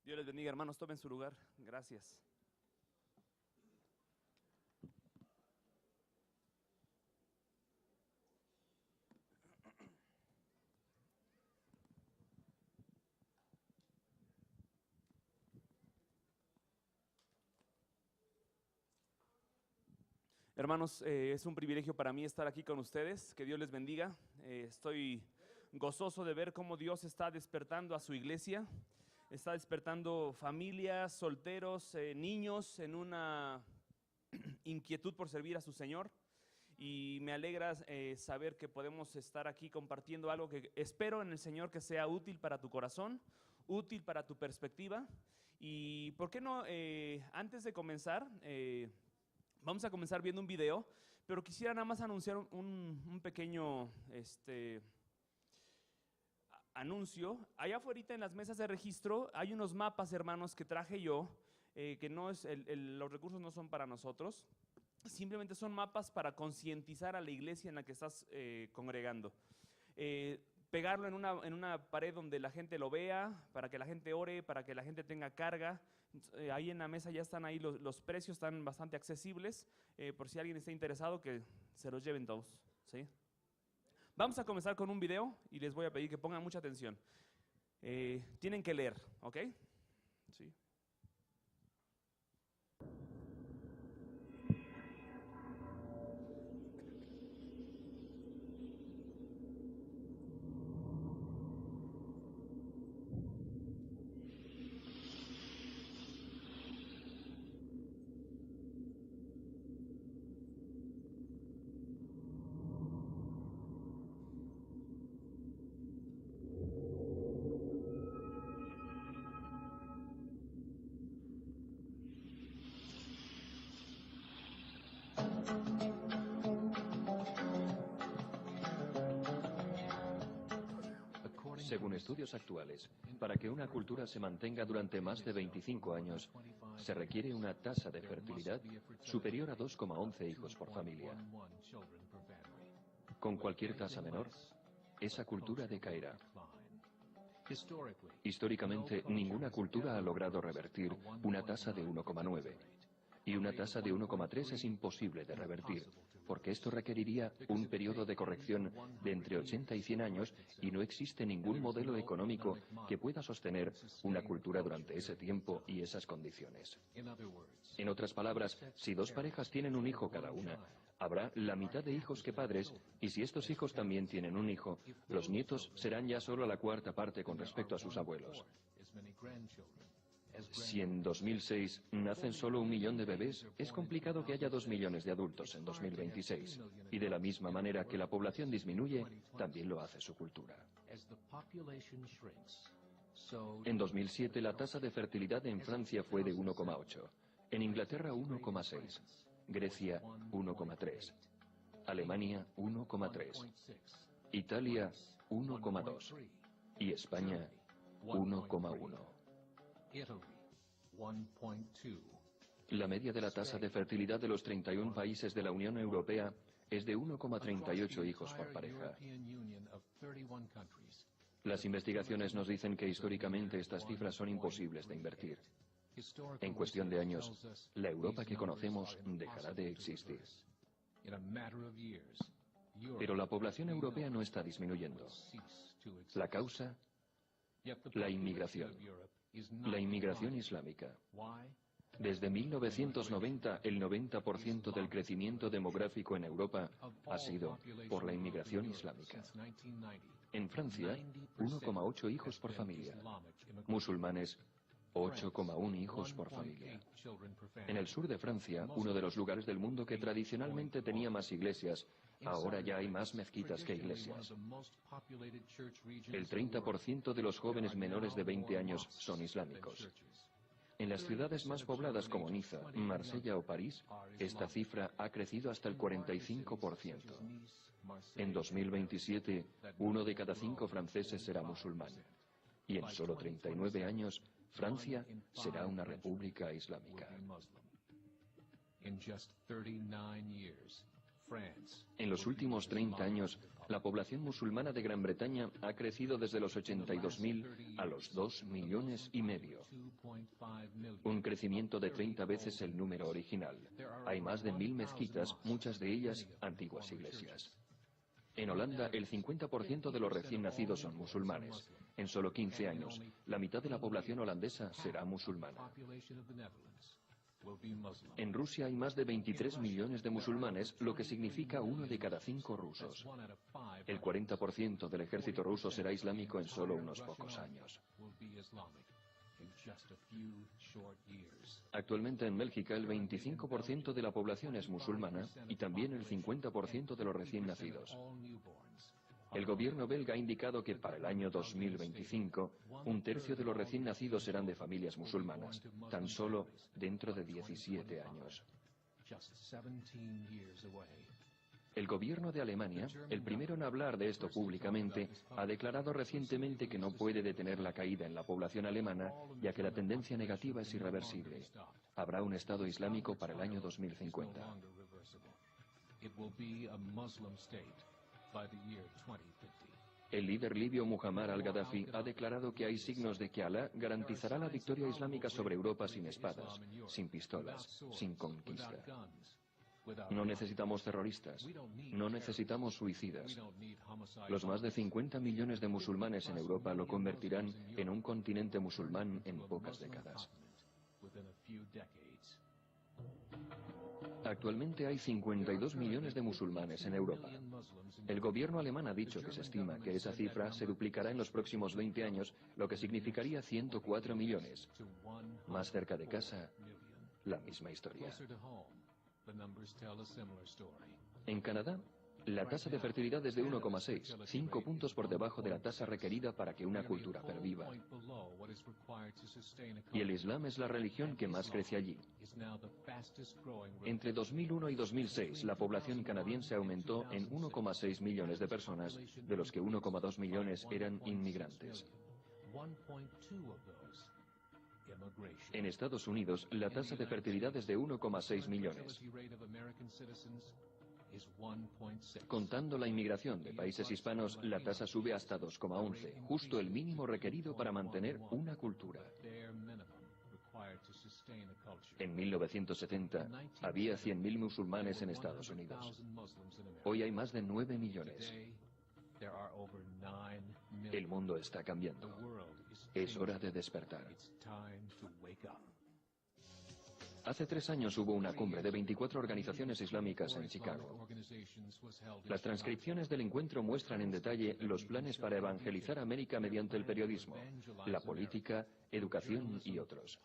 Dios les bendiga, hermanos, tomen su lugar. Gracias. Hermanos, es un privilegio para mí estar aquí con ustedes. Que Dios les bendiga. Estoy gozoso de ver cómo Dios está despertando a su iglesia. Está despertando familias, solteros, niños en una inquietud por servir a su Señor. Y me alegra saber que podemos estar aquí compartiendo algo que espero en el Señor que sea útil para tu corazón, útil para tu perspectiva. Y por qué no, antes de comenzar, vamos a comenzar viendo un video, pero quisiera nada más anunciar un pequeño anuncio. Allá afuera en las mesas de registro hay unos mapas, hermanos, que traje yo, que no es los recursos no son para nosotros. Simplemente son mapas para concientizar a la iglesia en la que estás congregando. Pegarlo en una pared donde la gente lo vea, para que la gente ore, para que la gente tenga carga. Ahí en la mesa ya están ahí, los precios están bastante accesibles, por si alguien está interesado que se los lleven todos, ¿sí? Vamos a comenzar con un video y les voy a pedir que pongan mucha atención. Tienen que leer, ¿ok? Sí. Según estudios actuales, para que una cultura se mantenga durante más de 25 años, se requiere una tasa de fertilidad superior a 2,11 hijos por familia. Con cualquier tasa menor, esa cultura decaerá. Históricamente, ninguna cultura ha logrado revertir una tasa de 1,9. Y una tasa de 1,3 es imposible de revertir, porque esto requeriría un periodo de corrección de entre 80 y 100 años y no existe ningún modelo económico que pueda sostener una cultura durante ese tiempo y esas condiciones. En otras palabras, si dos parejas tienen un hijo cada una, habrá la mitad de hijos que padres, y si estos hijos también tienen un hijo, los nietos serán ya solo la cuarta parte con respecto a sus abuelos. Si en 2006 nacen solo 1 millón de bebés, es complicado que haya 2 millones de adultos en 2026. Y de la misma manera que la población disminuye, también lo hace su cultura. En 2007 la tasa de fertilidad en Francia fue de 1,8, en Inglaterra 1,6, Grecia 1,3, Alemania 1,3, Italia 1,2 y España 1,1. La media de la tasa de fertilidad de los 31 países de la Unión Europea es de 1,38 hijos por pareja. Las investigaciones nos dicen que históricamente estas cifras son imposibles de invertir. En cuestión de años, la Europa que conocemos dejará de existir. Pero la población europea no está disminuyendo. La causa, la inmigración. La inmigración islámica. Desde 1990, el 90% del crecimiento demográfico en Europa ha sido por la inmigración islámica. En Francia, 1,8 hijos por familia. Musulmanes, 8,1 hijos por familia. En el sur de Francia, uno de los lugares del mundo que tradicionalmente tenía más iglesias, ahora ya hay más mezquitas que iglesias. El 30% de los jóvenes menores de 20 años son islámicos. En las ciudades más pobladas como Niza, Marsella o París, esta cifra ha crecido hasta el 45%. En 2027, 1 de cada 5 franceses será musulmán. Y en solo 39 años, Francia será una república islámica. En los últimos 30 años, la población musulmana de Gran Bretaña ha crecido desde los 82.000 a los 2,5 millones. Un crecimiento de 30 veces el número original. Hay más de 1.000 mezquitas, muchas de ellas antiguas iglesias. En Holanda, el 50% de los recién nacidos son musulmanes. En solo 15 años, la mitad de la población holandesa será musulmana. En Rusia hay más de 23 millones de musulmanes, lo que significa 1 de cada 5 rusos. El 40% del ejército ruso será islámico en solo unos pocos años. Actualmente en Bélgica el 25% de la población es musulmana y también el 50% de los recién nacidos. El gobierno belga ha indicado que para el año 2025, 1/3 de los recién nacidos serán de familias musulmanas, tan solo dentro de 17 años. El gobierno de Alemania, el primero en hablar de esto públicamente, ha declarado recientemente que no puede detener la caída en la población alemana, ya que la tendencia negativa es irreversible. Habrá un Estado islámico para el año 2050. El líder libio Muammar al-Gaddafi ha declarado que hay signos de que Alá garantizará la victoria islámica sobre Europa sin espadas, sin pistolas, sin conquista. No necesitamos terroristas, no necesitamos suicidas. Los más de 50 millones de musulmanes en Europa lo convertirán en un continente musulmán en pocas décadas. Actualmente hay 52 millones de musulmanes en Europa. El gobierno alemán ha dicho que se estima que esa cifra se duplicará en los próximos 20 años, lo que significaría 104 millones. Más cerca de casa, la misma historia. En Canadá, la tasa de fertilidad es de 1,6, 5 puntos por debajo de la tasa requerida para que una cultura perviva. Y el Islam es la religión que más crece allí. Entre 2001 y 2006, la población canadiense aumentó en 1,6 millones de personas, de los que 1,2 millones eran inmigrantes. En Estados Unidos, la tasa de fertilidad es de 1,6 millones. Contando la inmigración de países hispanos, la tasa sube hasta 2,11, justo el mínimo requerido para mantener una cultura. En 1970, había 100.000 musulmanes en Estados Unidos. Hoy hay más de 9 millones. El mundo está cambiando. Es hora de despertar. Hace 3 años hubo una cumbre de 24 organizaciones islámicas en Chicago. Las transcripciones del encuentro muestran en detalle los planes para evangelizar América mediante el periodismo, la política, educación y otros.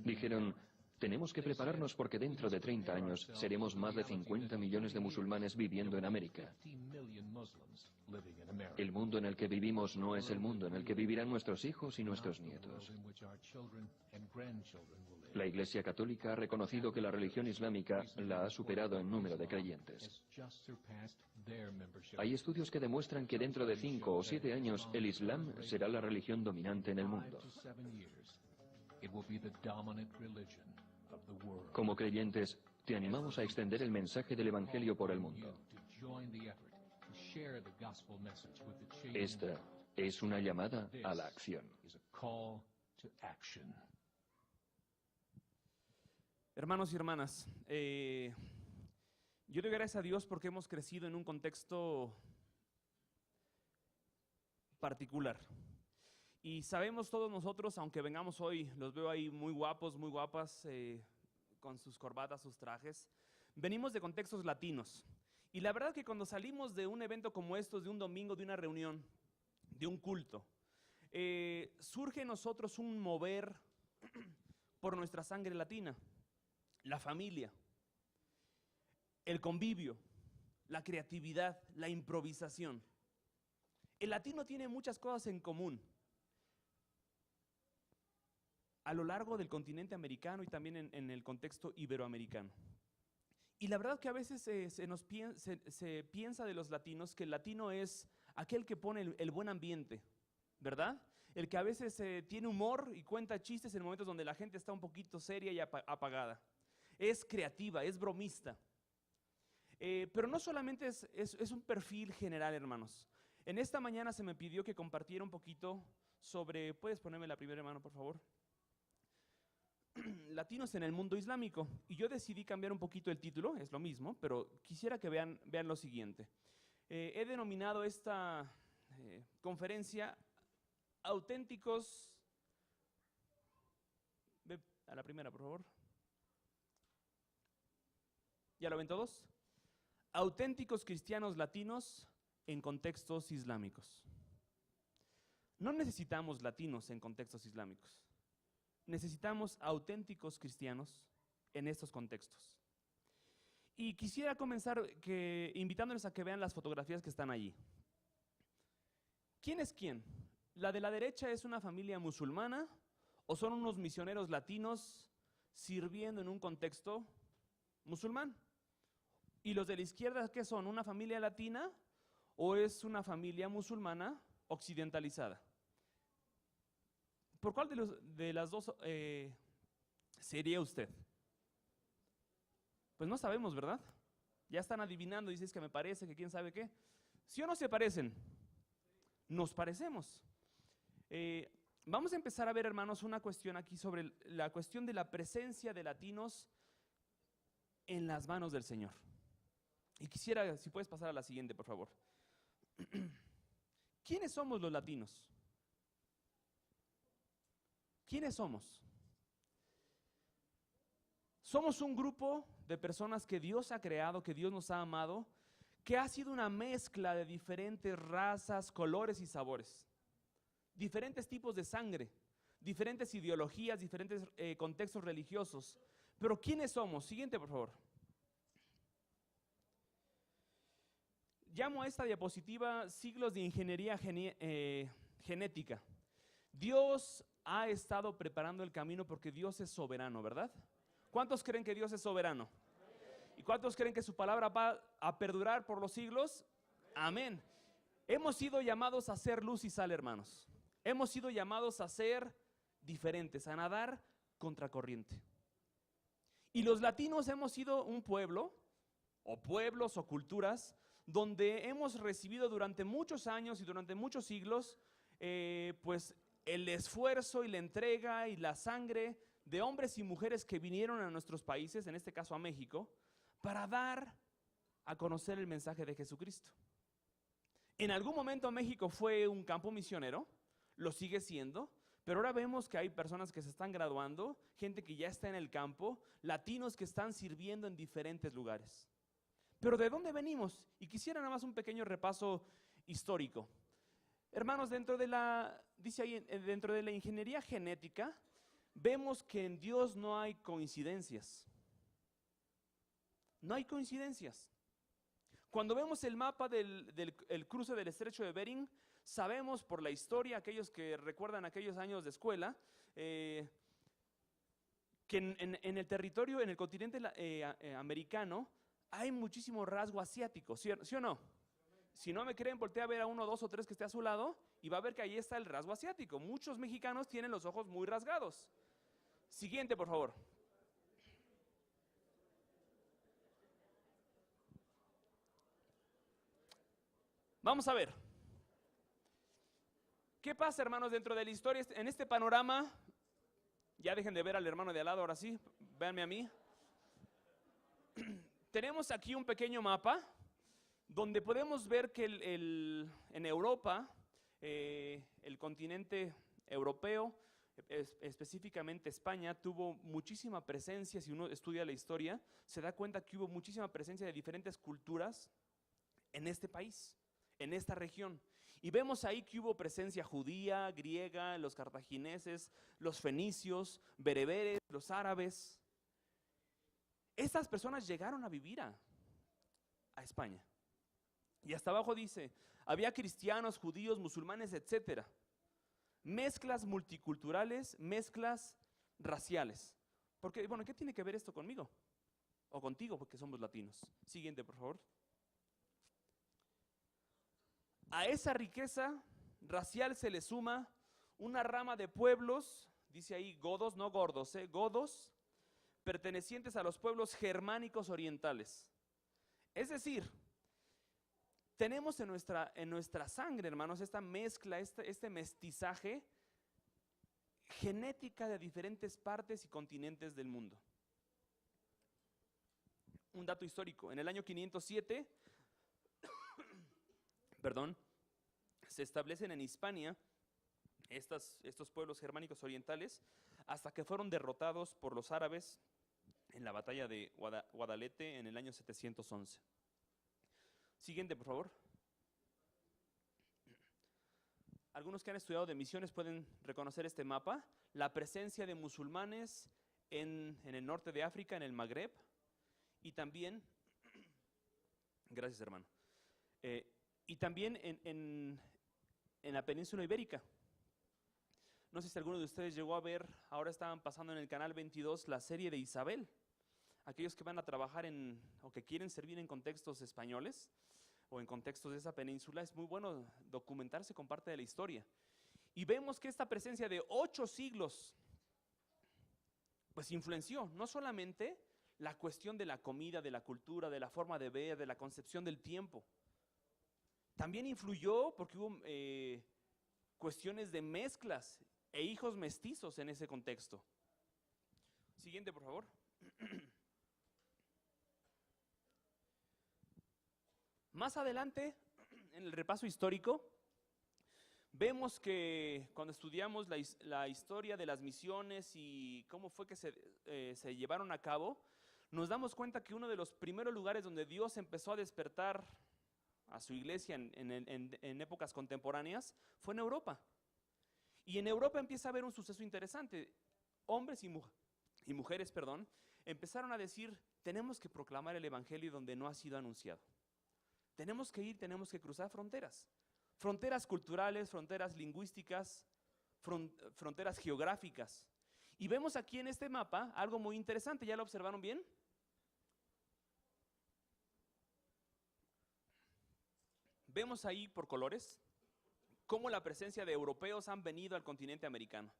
Dijeron: tenemos que prepararnos porque dentro de 30 años seremos más de 50 millones de musulmanes viviendo en América. El mundo en el que vivimos no es el mundo en el que vivirán nuestros hijos y nuestros nietos. La Iglesia Católica ha reconocido que la religión islámica la ha superado en número de creyentes. Hay estudios que demuestran que dentro de 5 o 7 años el Islam será la religión dominante en el mundo. Como creyentes, te animamos a extender el mensaje del Evangelio por el mundo. Esta es una llamada a la acción. Hermanos y hermanas, yo doy gracias a Dios porque hemos crecido en un contexto particular. Y sabemos todos nosotros, aunque vengamos hoy, los veo ahí muy guapos, muy guapas, con sus corbatas, sus trajes, venimos de contextos latinos. Y la verdad que cuando salimos de un evento como estos, de un domingo, de una reunión, de un culto, surge en nosotros un mover por nuestra sangre latina, la familia, el convivio, la creatividad, la improvisación. El latino tiene muchas cosas en común a lo largo del continente americano y también en el contexto iberoamericano. Y la verdad que a veces se piensa de los latinos que el latino es aquel que pone el buen ambiente, ¿verdad? El que a veces tiene humor y cuenta chistes en momentos donde la gente está un poquito seria y apagada. Es creativa, es bromista. Pero no solamente es un perfil general, hermanos. En esta mañana se me pidió que compartiera un poquito sobre, ¿puedes ponerme la primera mano, por favor? Latinos en el mundo islámico. Y yo decidí cambiar un poquito el título, es lo mismo, pero quisiera que vean lo siguiente. He denominado esta conferencia Auténticos. Ve a la primera, por favor. ¿Ya lo ven todos? Auténticos cristianos latinos en contextos islámicos. No necesitamos latinos en contextos islámicos. Necesitamos auténticos cristianos en estos contextos. Y quisiera comenzar invitándoles a que vean las fotografías que están allí. ¿Quién es quién? ¿La de la derecha es una familia musulmana o son unos misioneros latinos sirviendo en un contexto musulmán? ¿Y los de la izquierda qué son? ¿Una familia latina o es una familia musulmana occidentalizada? ¿Por cuál de las dos sería usted? Pues no sabemos, ¿verdad? Ya están adivinando, dices que me parece, que quién sabe qué. ¿Sí o no se parecen? Nos parecemos. Vamos a empezar a ver, hermanos, una cuestión aquí sobre la cuestión de la presencia de latinos en las manos del Señor. Y quisiera, si puedes pasar a la siguiente, por favor. ¿Quiénes somos los latinos? ¿Quiénes somos? Somos un grupo de personas que Dios ha creado, que Dios nos ha amado, que ha sido una mezcla de diferentes razas, colores y sabores, diferentes tipos de sangre, diferentes ideologías, diferentes contextos religiosos. Pero ¿quiénes somos? Siguiente, por favor. Llamo a esta diapositiva siglos de ingeniería genética. Dios ha estado preparando el camino porque Dios es soberano, ¿verdad? ¿Cuántos creen que Dios es soberano? ¿Y cuántos creen que su palabra va a perdurar por los siglos? Amén. Hemos sido llamados a ser luz y sal, hermanos. Hemos sido llamados a ser diferentes, a nadar contracorriente. Y los latinos hemos sido un pueblo, o pueblos o culturas, donde hemos recibido durante muchos años y durante muchos siglos, pues el esfuerzo y la entrega y la sangre de hombres y mujeres que vinieron a nuestros países, en este caso a México, para dar a conocer el mensaje de Jesucristo. En algún momento México fue un campo misionero, lo sigue siendo, pero ahora vemos que hay personas que se están graduando, gente que ya está en el campo, latinos que están sirviendo en diferentes lugares. Pero ¿de dónde venimos? Y quisiera nada más un pequeño repaso histórico. Hermanos, dentro de la ingeniería genética, vemos que en Dios no hay coincidencias. No hay coincidencias. Cuando vemos el mapa del cruce del estrecho de Bering, sabemos por la historia, aquellos que recuerdan aquellos años de escuela, que en el territorio, en el continente americano, hay muchísimo rasgo asiático, ¿sí o no? Si no me creen, voltea a ver a uno, dos o tres que esté a su lado y va a ver que ahí está el rasgo asiático. Muchos mexicanos tienen los ojos muy rasgados. Siguiente, por favor. Vamos a ver. ¿Qué pasa, hermanos, dentro de la historia? En este panorama, ya dejen de ver al hermano de al lado, ahora sí, véanme a mí. Tenemos aquí un pequeño mapa donde podemos ver que en Europa, el continente europeo, específicamente España, tuvo muchísima presencia. Si uno estudia la historia, se da cuenta que hubo muchísima presencia de diferentes culturas en este país, en esta región. Y vemos ahí que hubo presencia judía, griega, los cartagineses, los fenicios, bereberes, los árabes. Estas personas llegaron a vivir a España. Y hasta abajo dice, había cristianos, judíos, musulmanes, etcétera. Mezclas multiculturales, mezclas raciales. Porque, bueno, ¿qué tiene que ver esto conmigo? O contigo, porque somos latinos. Siguiente, por favor. A esa riqueza racial se le suma una rama de pueblos, dice ahí godos, no gordos, godos, pertenecientes a los pueblos germánicos orientales. Es decir, tenemos en nuestra sangre, hermanos, esta mezcla, este mestizaje genética de diferentes partes y continentes del mundo. Un dato histórico, en el año 507, se establecen en Hispania estos pueblos germánicos orientales hasta que fueron derrotados por los árabes en la batalla de Guadalete en el año 711. Siguiente, por favor. Algunos que han estudiado de misiones pueden reconocer este mapa. La presencia de musulmanes en el norte de África, en el Magreb, y también, gracias hermano, y también en la península ibérica. No sé si alguno de ustedes llegó a ver, ahora estaban pasando en el canal 22 la serie de Isabel. Aquellos que van a trabajar o que quieren servir en contextos españoles o en contextos de esa península, es muy bueno documentarse con parte de la historia. Y vemos que esta presencia de 8 siglos, pues influenció no solamente la cuestión de la comida, de la cultura, de la forma de ver, de la concepción del tiempo. También influyó porque hubo cuestiones de mezclas e hijos mestizos en ese contexto. Siguiente, por favor. Más adelante, en el repaso histórico, vemos que cuando estudiamos la historia de las misiones y cómo fue que se llevaron a cabo, nos damos cuenta que uno de los primeros lugares donde Dios empezó a despertar a su iglesia en épocas contemporáneas fue en Europa. Y en Europa empieza a haber un suceso interesante. Hombres y mujeres, empezaron a decir, tenemos que proclamar el evangelio donde no ha sido anunciado. Tenemos que cruzar fronteras. Fronteras culturales, fronteras lingüísticas, fronteras geográficas. Y vemos aquí en este mapa algo muy interesante. ¿Ya lo observaron bien? Vemos ahí por colores cómo la presencia de europeos han venido al continente americano.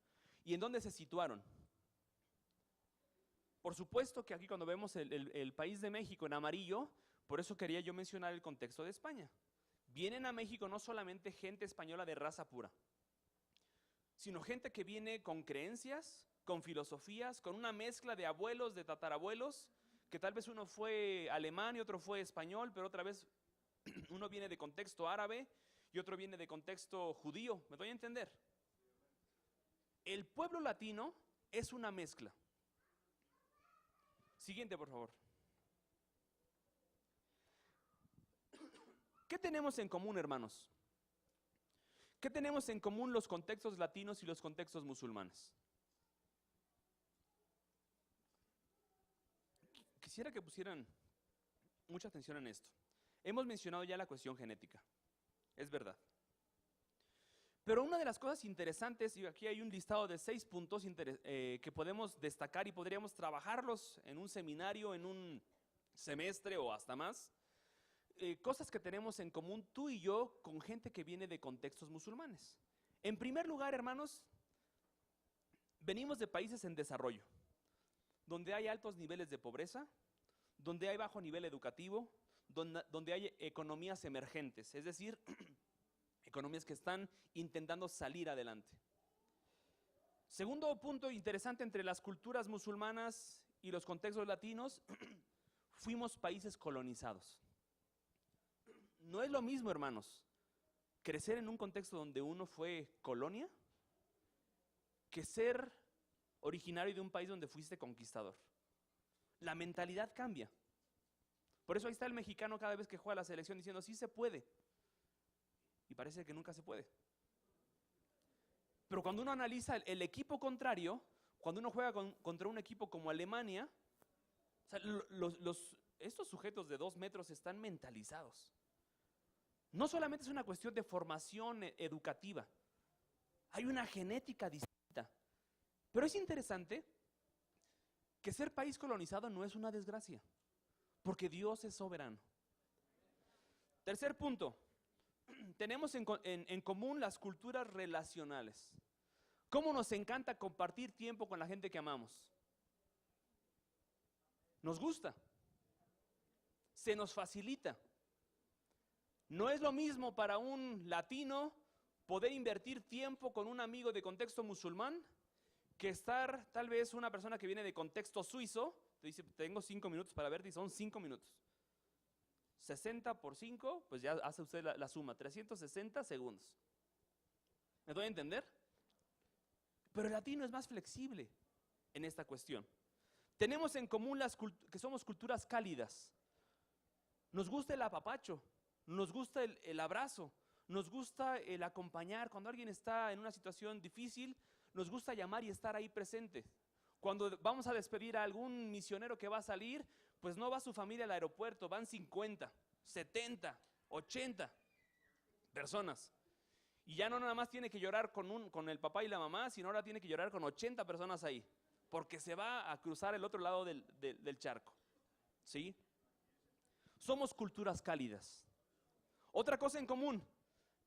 ¿Y en dónde se situaron? Por supuesto que aquí cuando vemos el país de México en amarillo, por eso quería yo mencionar el contexto de España. Vienen a México no solamente gente española de raza pura, sino gente que viene con creencias, con filosofías, con una mezcla de abuelos, de tatarabuelos, que tal vez uno fue alemán y otro fue español, pero otra vez uno viene de contexto árabe y otro viene de contexto judío. ¿Me doy a entender? El pueblo latino es una mezcla. Siguiente, por favor. ¿Qué tenemos en común, hermanos? ¿Qué tenemos en común los contextos latinos y los contextos musulmanes? Quisiera que pusieran mucha atención en esto. Hemos mencionado ya la cuestión genética, es verdad. Pero una de las cosas interesantes, y aquí hay un listado de 6 puntos que podemos destacar y podríamos trabajarlos en un seminario, en un semestre o hasta más, cosas que tenemos en común tú y yo con gente que viene de contextos musulmanes. En primer lugar, hermanos, venimos de países en desarrollo, donde hay altos niveles de pobreza, donde hay bajo nivel educativo, donde hay economías emergentes, es decir, economías que están intentando salir adelante. Segundo punto interesante entre las culturas musulmanas y los contextos latinos, fuimos países colonizados. No es lo mismo, hermanos, crecer en un contexto donde uno fue colonia que ser originario de un país donde fuiste conquistador. La mentalidad cambia. Por eso ahí está el mexicano cada vez que juega la selección diciendo, sí se puede. Y parece que nunca se puede. Pero cuando uno analiza el equipo contrario, cuando uno juega contra un equipo como Alemania, o sea, estos sujetos de 2 metros están mentalizados. No solamente es una cuestión de formación educativa, hay una genética distinta. Pero es interesante que ser país colonizado no es una desgracia, porque Dios es soberano. Tercer punto, tenemos en común las culturas relacionales. ¿Cómo nos encanta compartir tiempo con la gente que amamos? Nos gusta. se nos facilita. No es lo mismo para un latino poder invertir tiempo con un amigo de contexto musulmán que estar tal vez una persona que viene de contexto suizo, te dice, tengo 5 minutos para verte y son 5 minutos. 60 por 5, pues ya hace usted la suma, 360 segundos. ¿Me doy a entender? Pero el latino es más flexible en esta cuestión. Tenemos en común que somos culturas cálidas. Nos gusta el apapacho, nos gusta el abrazo, nos gusta el acompañar. Cuando alguien está en una situación difícil, nos gusta llamar y estar ahí presente. Cuando vamos a despedir a algún misionero que va a salir, pues no va su familia al aeropuerto, van 50, 70, 80 personas. Y ya no nada más tiene que llorar con el papá y la mamá, sino ahora tiene que llorar con 80 personas ahí, porque se va a cruzar el otro lado del charco. ¿Sí? Somos culturas cálidas. Otra cosa en común,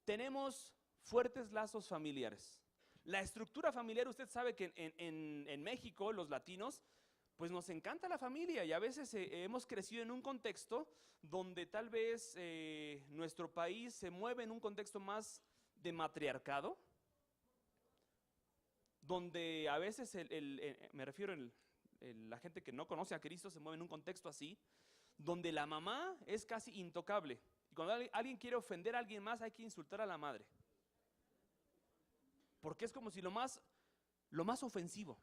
tenemos fuertes lazos familiares. La estructura familiar, usted sabe que en México, los latinos, pues nos encanta la familia y a veces hemos crecido en un contexto donde tal vez nuestro país se mueve en un contexto más de matriarcado, donde a veces me refiero la gente que no conoce a Cristo se mueve en un contexto así, donde la mamá es casi intocable. Y cuando alguien quiere ofender a alguien más, hay que insultar a la madre. Porque es como si lo más ofensivo.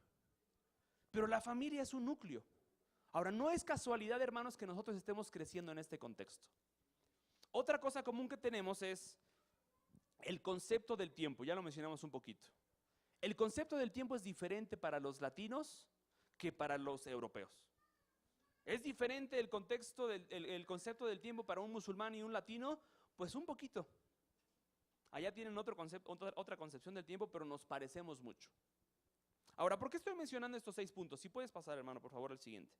Pero la familia es un núcleo. Ahora, no es casualidad, hermanos, que nosotros estemos creciendo en este contexto. Otra cosa común que tenemos es el concepto del tiempo. Ya lo mencionamos un poquito. El concepto del tiempo es diferente para los latinos que para los europeos. ¿Es diferente el concepto del tiempo para un musulmán y un latino? Pues un poquito. Allá tienen otra concepción del tiempo, pero nos parecemos mucho. Ahora, ¿por qué estoy mencionando estos 6 puntos? Si puedes pasar, hermano, por favor, al siguiente.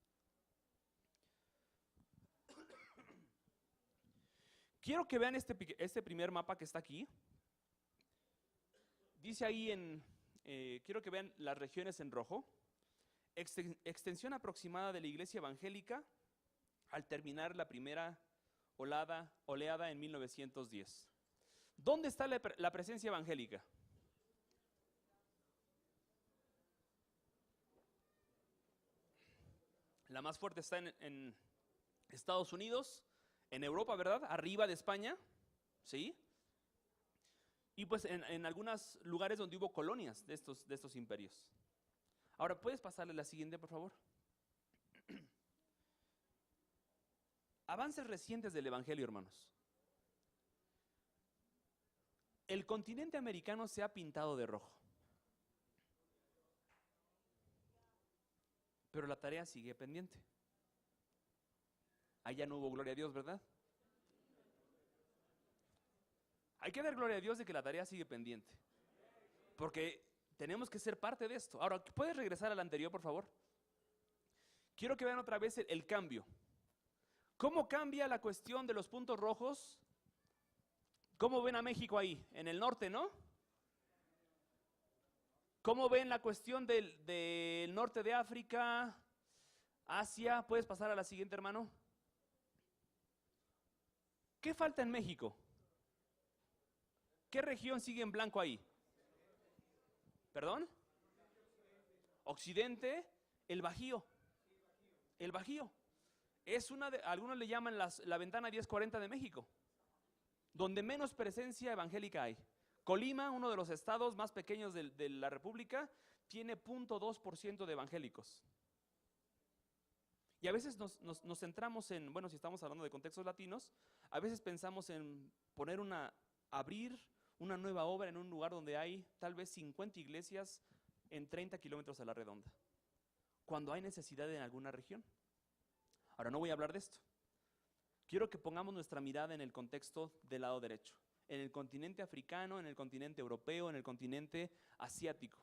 Quiero que vean este primer mapa que está aquí. Dice ahí quiero que vean las regiones en rojo. Extensión aproximada de la iglesia evangélica al terminar la primera oleada en 1910. ¿Dónde está la presencia evangélica? La más fuerte está en Estados Unidos, en Europa, ¿verdad? Arriba de España, ¿sí? Y pues en algunos lugares donde hubo colonias de estos imperios. Ahora, ¿puedes pasarle la siguiente, por favor? Avances recientes del Evangelio, hermanos. El continente americano se ha pintado de rojo. Pero la tarea sigue pendiente. Allá no hubo gloria a Dios, ¿verdad? Hay que dar gloria a Dios de que la tarea sigue pendiente. Porque tenemos que ser parte de esto. Ahora, ¿puedes regresar al anterior, por favor? Quiero que vean otra vez el cambio. ¿Cómo cambia la cuestión de los puntos rojos? ¿Cómo ven a México ahí? En el norte, ¿no? ¿Cómo ven la cuestión del norte de África, Asia? ¿Puedes pasar a la siguiente, hermano? ¿Qué falta en México? ¿Qué región sigue en blanco ahí? ¿Perdón? Occidente, el Bajío. El Bajío. Es algunos le llaman la ventana 1040 de México, donde menos presencia evangélica hay. Colima, uno de los estados más pequeños de la República, tiene 0.2% de evangélicos. Y a veces nos centramos bueno, si estamos hablando de contextos latinos, a veces pensamos en abrir una nueva obra en un lugar donde hay tal vez 50 iglesias en 30 kilómetros a la redonda, cuando hay necesidad en alguna región. Ahora, no voy a hablar de esto. Quiero que pongamos nuestra mirada en el contexto del lado derecho, en el continente africano, en el continente europeo, en el continente asiático.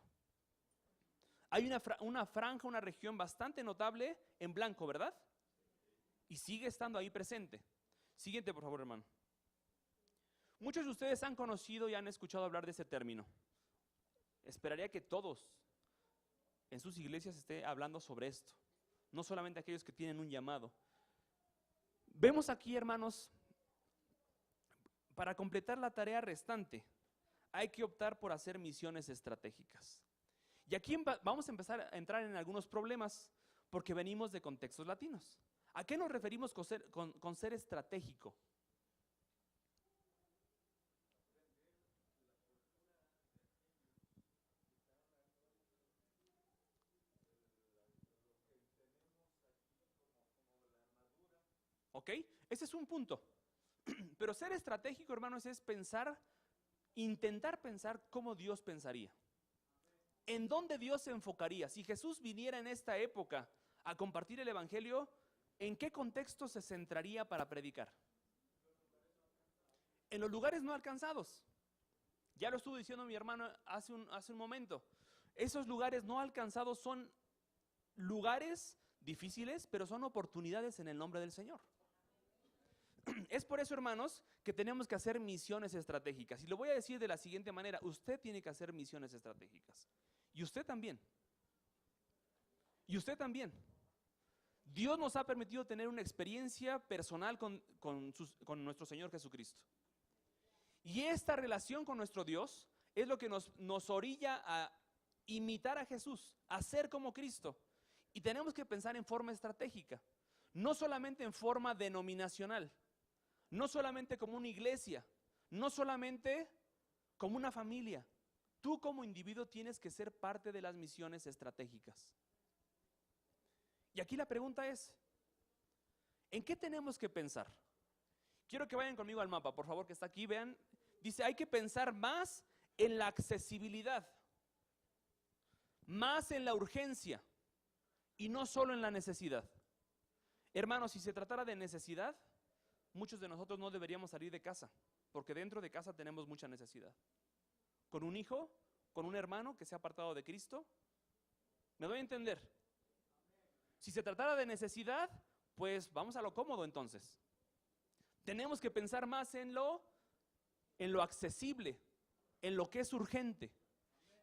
Hay una franja, una región bastante notable en blanco, ¿verdad? Y sigue estando ahí presente. Siguiente, por favor, hermano. Muchos de ustedes han conocido y han escuchado hablar de ese término. Esperaría que todos en sus iglesias estén hablando sobre esto, no solamente aquellos que tienen un llamado. Vemos aquí, hermanos, para completar la tarea restante, hay que optar por hacer misiones estratégicas. Y aquí vamos a empezar a entrar en algunos problemas porque venimos de contextos latinos. ¿A qué nos referimos con ser estratégico? ¿Ok? Ese es un punto. Pero ser estratégico, hermanos, es pensar, intentar pensar cómo Dios pensaría. ¿En dónde Dios se enfocaría? Si Jesús viniera en esta época a compartir el evangelio, ¿en qué contexto se centraría para predicar? En los lugares no alcanzados. Ya lo estuvo diciendo mi hermano hace un momento. Esos lugares no alcanzados son lugares difíciles, pero son oportunidades en el nombre del Señor. Es por eso, hermanos, que tenemos que hacer misiones estratégicas. Y lo voy a decir de la siguiente manera: usted tiene que hacer misiones estratégicas. Y usted también. Y usted también. Dios nos ha permitido tener una experiencia personal con nuestro Señor Jesucristo. Y esta relación con nuestro Dios es lo que nos orilla a imitar a Jesús, a ser como Cristo. Y tenemos que pensar en forma estratégica, no solamente en forma denominacional, no solamente como una iglesia, no solamente como una familia. Tú como individuo tienes que ser parte de las misiones estratégicas. Y aquí la pregunta es, ¿en qué tenemos que pensar? Quiero que vayan conmigo al mapa, por favor, que está aquí, vean. Dice, hay que pensar más en la accesibilidad, más en la urgencia y no solo en la necesidad. Hermanos, si se tratara de necesidad, muchos de nosotros no deberíamos salir de casa, porque dentro de casa tenemos mucha necesidad. Con un hijo, con un hermano que se ha apartado de Cristo, ¿me doy a entender? Si se tratara de necesidad, pues vamos a lo cómodo entonces. Tenemos que pensar más en lo accesible, en lo que es urgente.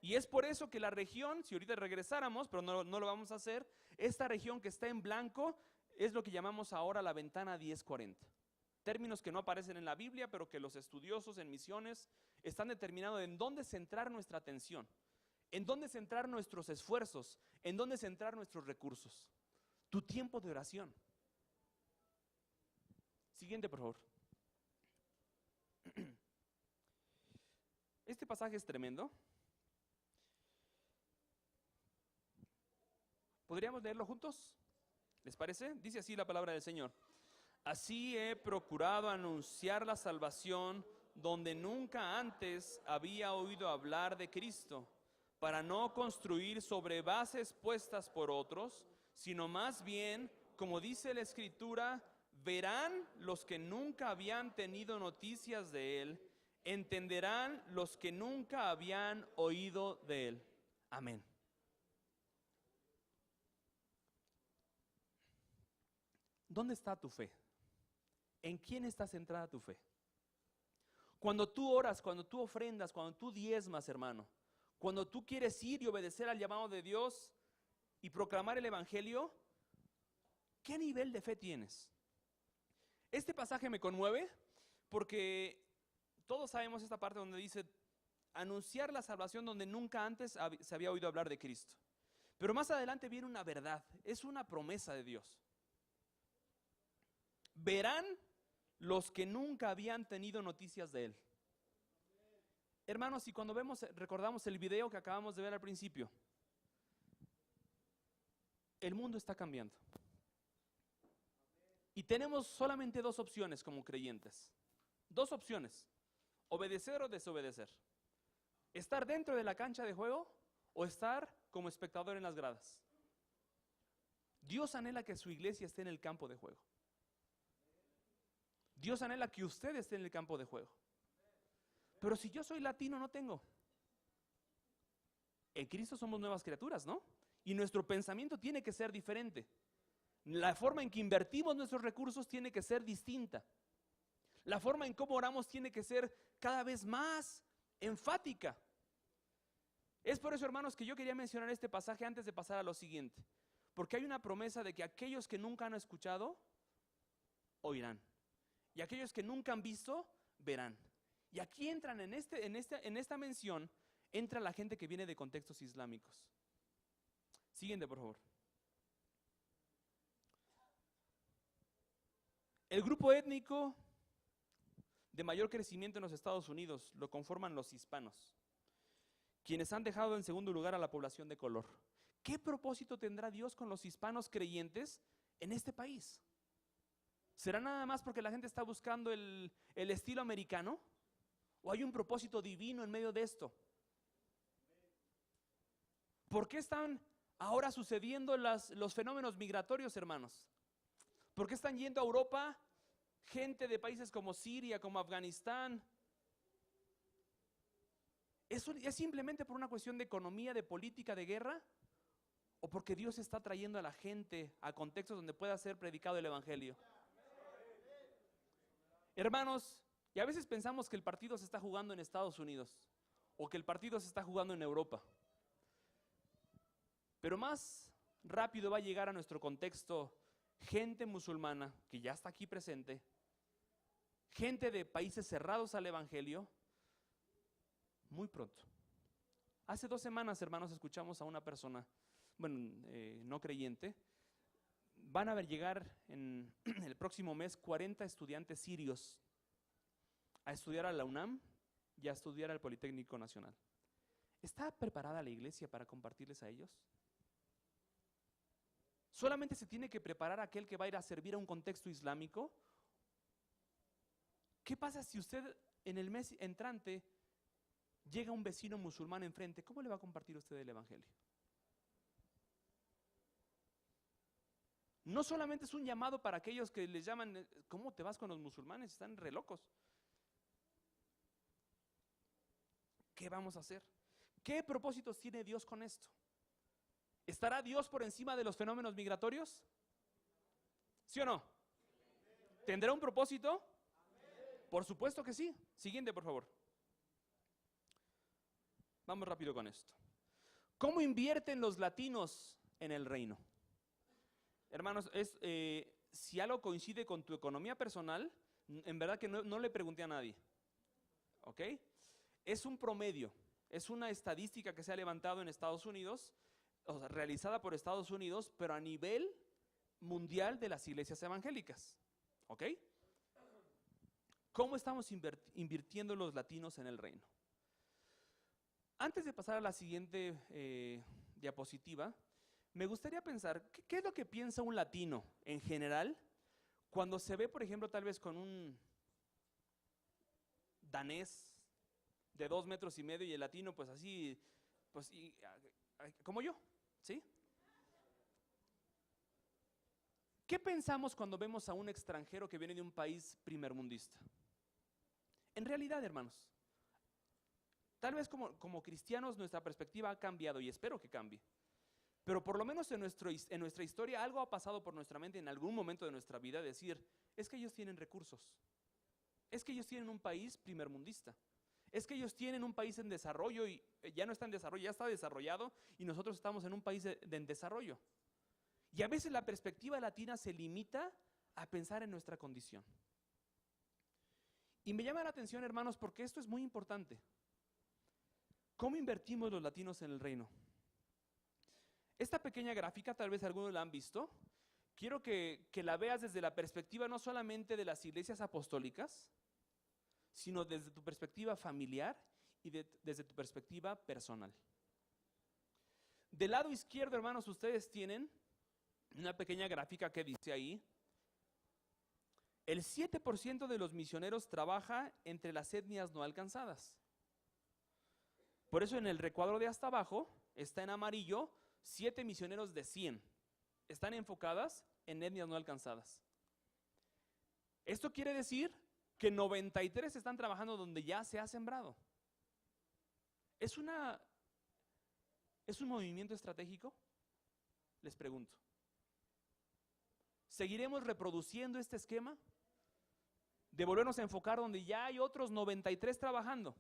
Y es por eso que la región, si ahorita regresáramos, pero no lo vamos a hacer, esta región que está en blanco es lo que llamamos ahora la ventana 1040. Términos que no aparecen en la Biblia, pero que los estudiosos en misiones están determinados en dónde centrar nuestra atención, en dónde centrar nuestros esfuerzos, en dónde centrar nuestros recursos. Tu tiempo de oración. Siguiente, por favor. Este pasaje es tremendo. ¿Podríamos leerlo juntos? ¿Les parece? Dice así la palabra del Señor. Así he procurado anunciar la salvación donde nunca antes había oído hablar de Cristo, para no construir sobre bases puestas por otros, sino más bien, como dice la Escritura, verán los que nunca habían tenido noticias de Él, entenderán los que nunca habían oído de Él. Amén. ¿Dónde está tu fe? ¿En quién está centrada tu fe? Cuando tú oras, cuando tú ofrendas, cuando tú diezmas, hermano, cuando tú quieres ir y obedecer al llamado de Dios y proclamar el evangelio, ¿qué nivel de fe tienes? Este pasaje me conmueve porque todos sabemos esta parte donde dice anunciar la salvación donde nunca antes se había oído hablar de Cristo. Pero más adelante viene una verdad, es una promesa de Dios. Verán los que nunca habían tenido noticias de Él. Hermanos, y cuando recordamos el video que acabamos de ver al principio, el mundo está cambiando. Y tenemos solamente dos opciones como creyentes. Dos opciones: obedecer o desobedecer. Estar dentro de la cancha de juego o estar como espectador en las gradas. Dios anhela que su iglesia esté en el campo de juego. Dios anhela que usted esté en el campo de juego. Pero si yo soy latino, no tengo. En Cristo somos nuevas criaturas, ¿no? Y nuestro pensamiento tiene que ser diferente. La forma en que invertimos nuestros recursos tiene que ser distinta. La forma en cómo oramos tiene que ser cada vez más enfática. Es por eso, hermanos, que yo quería mencionar este pasaje antes de pasar a lo siguiente. Porque hay una promesa de que aquellos que nunca han escuchado oirán. Y aquellos que nunca han visto, verán. Y aquí entran en esta mención, entra la gente que viene de contextos islámicos. Siguiente, por favor. El grupo étnico de mayor crecimiento en los Estados Unidos lo conforman los hispanos, quienes han dejado en segundo lugar a la población de color. ¿Qué propósito tendrá Dios con los hispanos creyentes en este país? ¿Será nada más porque la gente está buscando el estilo americano? ¿O hay un propósito divino en medio de esto? ¿Por qué están ahora sucediendo los fenómenos migratorios, hermanos? ¿Por qué están yendo a Europa gente de países como Siria, como Afganistán? ¿Es simplemente por una cuestión de economía, de política, de guerra? ¿O porque Dios está trayendo a la gente a contextos donde pueda ser predicado el evangelio? Hermanos, y a veces pensamos que el partido se está jugando en Estados Unidos o que el partido se está jugando en Europa. Pero más rápido va a llegar a nuestro contexto gente musulmana que ya está aquí presente, gente de países cerrados al evangelio, muy pronto. Hace 2 semanas, hermanos, escuchamos a una persona, no creyente. Van a llegar en el próximo mes 40 estudiantes sirios a estudiar a la UNAM y a estudiar al Politécnico Nacional. ¿Está preparada la iglesia para compartirles a ellos? ¿Solamente se tiene que preparar aquel que va a ir a servir a un contexto islámico? ¿Qué pasa si usted en el mes entrante llega un vecino musulmán enfrente? ¿Cómo le va a compartir usted el evangelio? No solamente es un llamado para aquellos que les llaman, ¿cómo te vas con los musulmanes? Están re locos. ¿Qué vamos a hacer? ¿Qué propósitos tiene Dios con esto? ¿Estará Dios por encima de los fenómenos migratorios? ¿Sí o no? ¿Tendrá un propósito? Por supuesto que sí. Siguiente, por favor. Vamos rápido con esto. ¿Cómo invierten los latinos en el reino? Hermanos, si algo coincide con tu economía personal, en verdad que no le pregunté a nadie. ¿Ok? Es un promedio, es una estadística que se ha levantado en Estados Unidos, o sea, realizada por Estados Unidos, pero a nivel mundial de las iglesias evangélicas. ¿Ok? ¿Cómo estamos invirtiendo los latinos en el reino? Antes de pasar a la siguiente diapositiva, me gustaría pensar, ¿qué es lo que piensa un latino en general cuando se ve, por ejemplo, tal vez con un danés de 2,5 metros y el latino pues así, como yo, ¿sí? ¿Qué pensamos cuando vemos a un extranjero que viene de un país primermundista? En realidad, hermanos, tal vez como cristianos nuestra perspectiva ha cambiado y espero que cambie. Pero por lo menos en nuestra historia algo ha pasado por nuestra mente en algún momento de nuestra vida, decir, es que ellos tienen recursos, es que ellos tienen un país primermundista, es que ellos tienen un país en desarrollo y ya no está en desarrollo, ya está desarrollado y nosotros estamos en un país en desarrollo. Y a veces la perspectiva latina se limita a pensar en nuestra condición. Y me llama la atención, hermanos, porque esto es muy importante. ¿Cómo invertimos los latinos en el reino? Esta pequeña gráfica, tal vez algunos la han visto. Quiero que la veas desde la perspectiva no solamente de las iglesias apostólicas, sino desde tu perspectiva familiar y desde tu perspectiva personal. Del lado izquierdo, hermanos, ustedes tienen una pequeña gráfica que dice ahí, el 7% de los misioneros trabaja entre las etnias no alcanzadas. Por eso en el recuadro de hasta abajo está en amarillo 7 misioneros de 100. Están enfocadas en etnias no alcanzadas. Esto quiere decir que 93 están trabajando donde ya se ha sembrado. ¿Es un movimiento estratégico? Les pregunto. ¿Seguiremos reproduciendo este esquema? ¿De volvernos a enfocar donde ya hay otros 93 trabajando?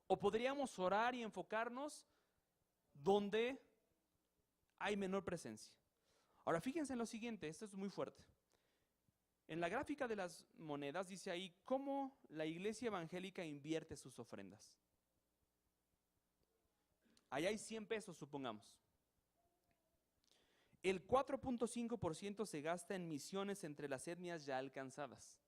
¿O podríamos orar y enfocarnos donde hay menor presencia? Ahora fíjense en lo siguiente, esto es muy fuerte. En la gráfica de las monedas dice ahí cómo la iglesia evangélica invierte sus ofrendas. Ahí hay 100 pesos, supongamos. El 4.5% se gasta en misiones entre las etnias ya alcanzadas.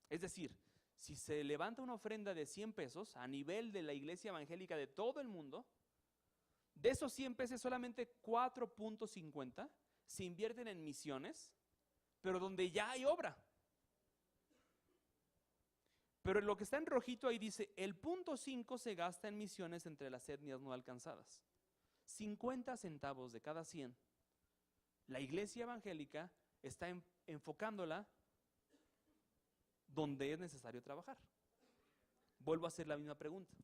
Es decir, si se levanta una ofrenda de 100 pesos a nivel de la iglesia evangélica de todo el mundo, de esos 100 pesos solamente 4.50 se invierten en misiones, pero donde ya hay obra. Pero lo que está en rojito ahí dice, el 0.5 se gasta en misiones entre las etnias no alcanzadas. 50 centavos de cada 100. La iglesia evangélica está enfocándola donde es necesario trabajar. Vuelvo a hacer la misma pregunta.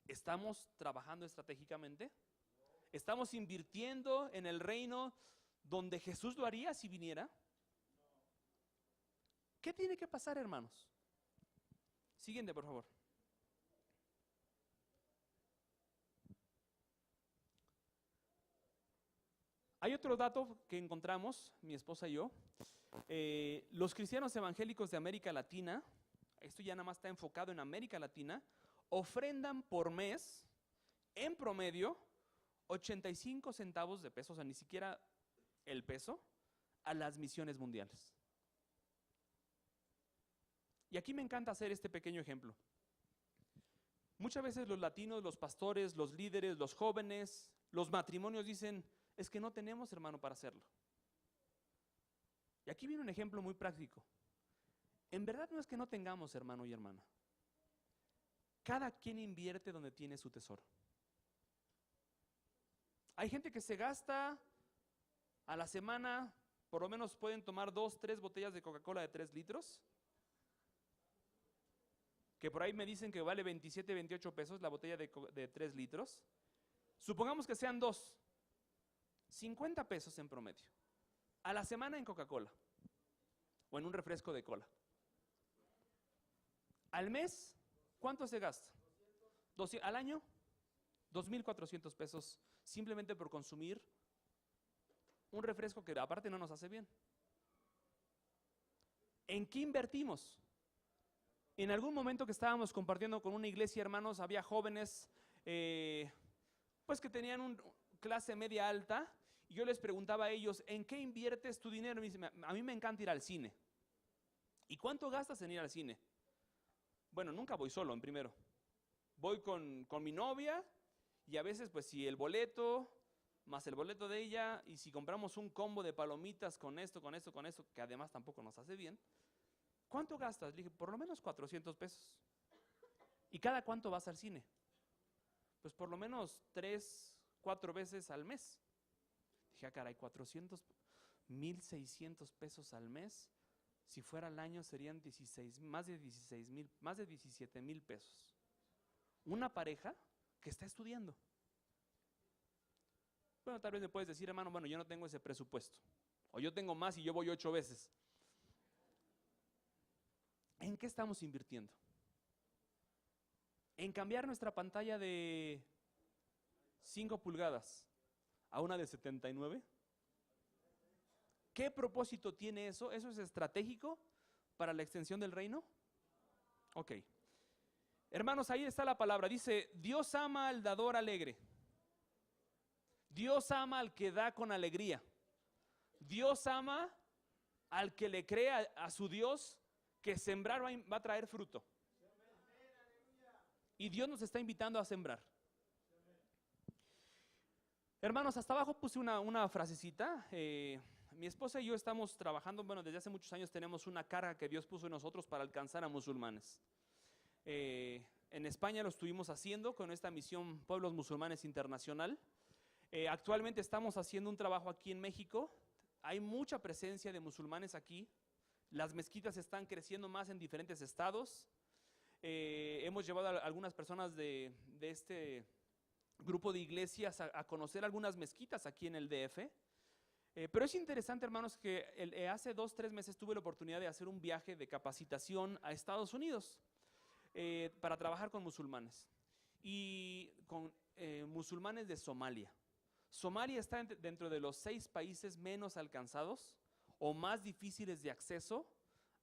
¿Estamos trabajando estratégicamente? ¿Estamos invirtiendo en el reino donde Jesús lo haría si viniera? ¿Qué tiene que pasar, hermanos? Siguiente, por favor. Hay otro dato que encontramos, mi esposa y yo. Los cristianos evangélicos de América Latina, esto ya nada más está enfocado en América Latina, ofrendan por mes, en promedio, 85 centavos de peso, o sea, ni siquiera el peso, a las misiones mundiales. Y aquí me encanta hacer este pequeño ejemplo. Muchas veces los latinos, los pastores, los líderes, los jóvenes, los matrimonios dicen, es que no tenemos, hermano, para hacerlo. Y aquí viene un ejemplo muy práctico. En verdad no es que no tengamos, hermano y hermana. Cada quien invierte donde tiene su tesoro. Hay gente que se gasta a la semana, por lo menos pueden tomar 2, 3 botellas de Coca-Cola de 3 litros, que por ahí me dicen que vale 27, 28 pesos la botella de 3 litros. Supongamos que sean 2, 50 pesos en promedio, a la semana en Coca-Cola, o en un refresco de cola. Al mes, ¿cuánto se gasta? Al año, 2,400 pesos, simplemente por consumir un refresco que aparte no nos hace bien. ¿En qué invertimos? En algún momento que estábamos compartiendo con una iglesia, hermanos, había jóvenes pues que tenían una clase media alta, y yo les preguntaba a ellos, ¿en qué inviertes tu dinero? Y me dicen, a mí me encanta ir al cine. ¿Y cuánto gastas en ir al cine? Bueno, nunca voy solo, en primero. Voy con mi novia, y a veces pues si el boleto, más el boleto de ella, y si compramos un combo de palomitas con esto, que además tampoco nos hace bien, ¿cuánto gastas? Le dije, por lo menos 400 pesos. ¿Y cada cuánto vas al cine? Pues por lo menos 3, 4 veces al mes. Dije, caray, 400, 1,600 pesos al mes. Si fuera al año serían más de 17,000 pesos. Una pareja que está estudiando. Bueno, tal vez me puedes decir, hermano, bueno, yo no tengo ese presupuesto. O yo tengo más y yo voy 8 veces. ¿En qué estamos invirtiendo? ¿En cambiar nuestra pantalla de 5 pulgadas a una de 79? ¿Qué propósito tiene eso? ¿Eso es estratégico para la extensión del reino? Ok. Hermanos, ahí está la palabra. Dice, Dios ama al dador alegre. Dios ama al que da con alegría. Dios ama al que le cree a su Dios que sembrar va a traer fruto. Y Dios nos está invitando a sembrar. Hermanos, hasta abajo puse una frasecita. Mi esposa y yo estamos trabajando, bueno, desde hace muchos años tenemos una carga que Dios puso en nosotros para alcanzar a musulmanes. En España lo estuvimos haciendo con esta misión Pueblos Musulmanes Internacional. Actualmente estamos haciendo un trabajo aquí en México. Hay mucha presencia de musulmanes aquí. Las mezquitas están creciendo más en diferentes estados. Hemos llevado a algunas personas de este grupo de iglesias a conocer algunas mezquitas aquí en el DF. Pero es interesante, hermanos, que hace 2, 3 meses tuve la oportunidad de hacer un viaje de capacitación a Estados Unidos para trabajar con musulmanes y con musulmanes de Somalia. Somalia está dentro de los 6 países menos alcanzados o más difíciles de acceso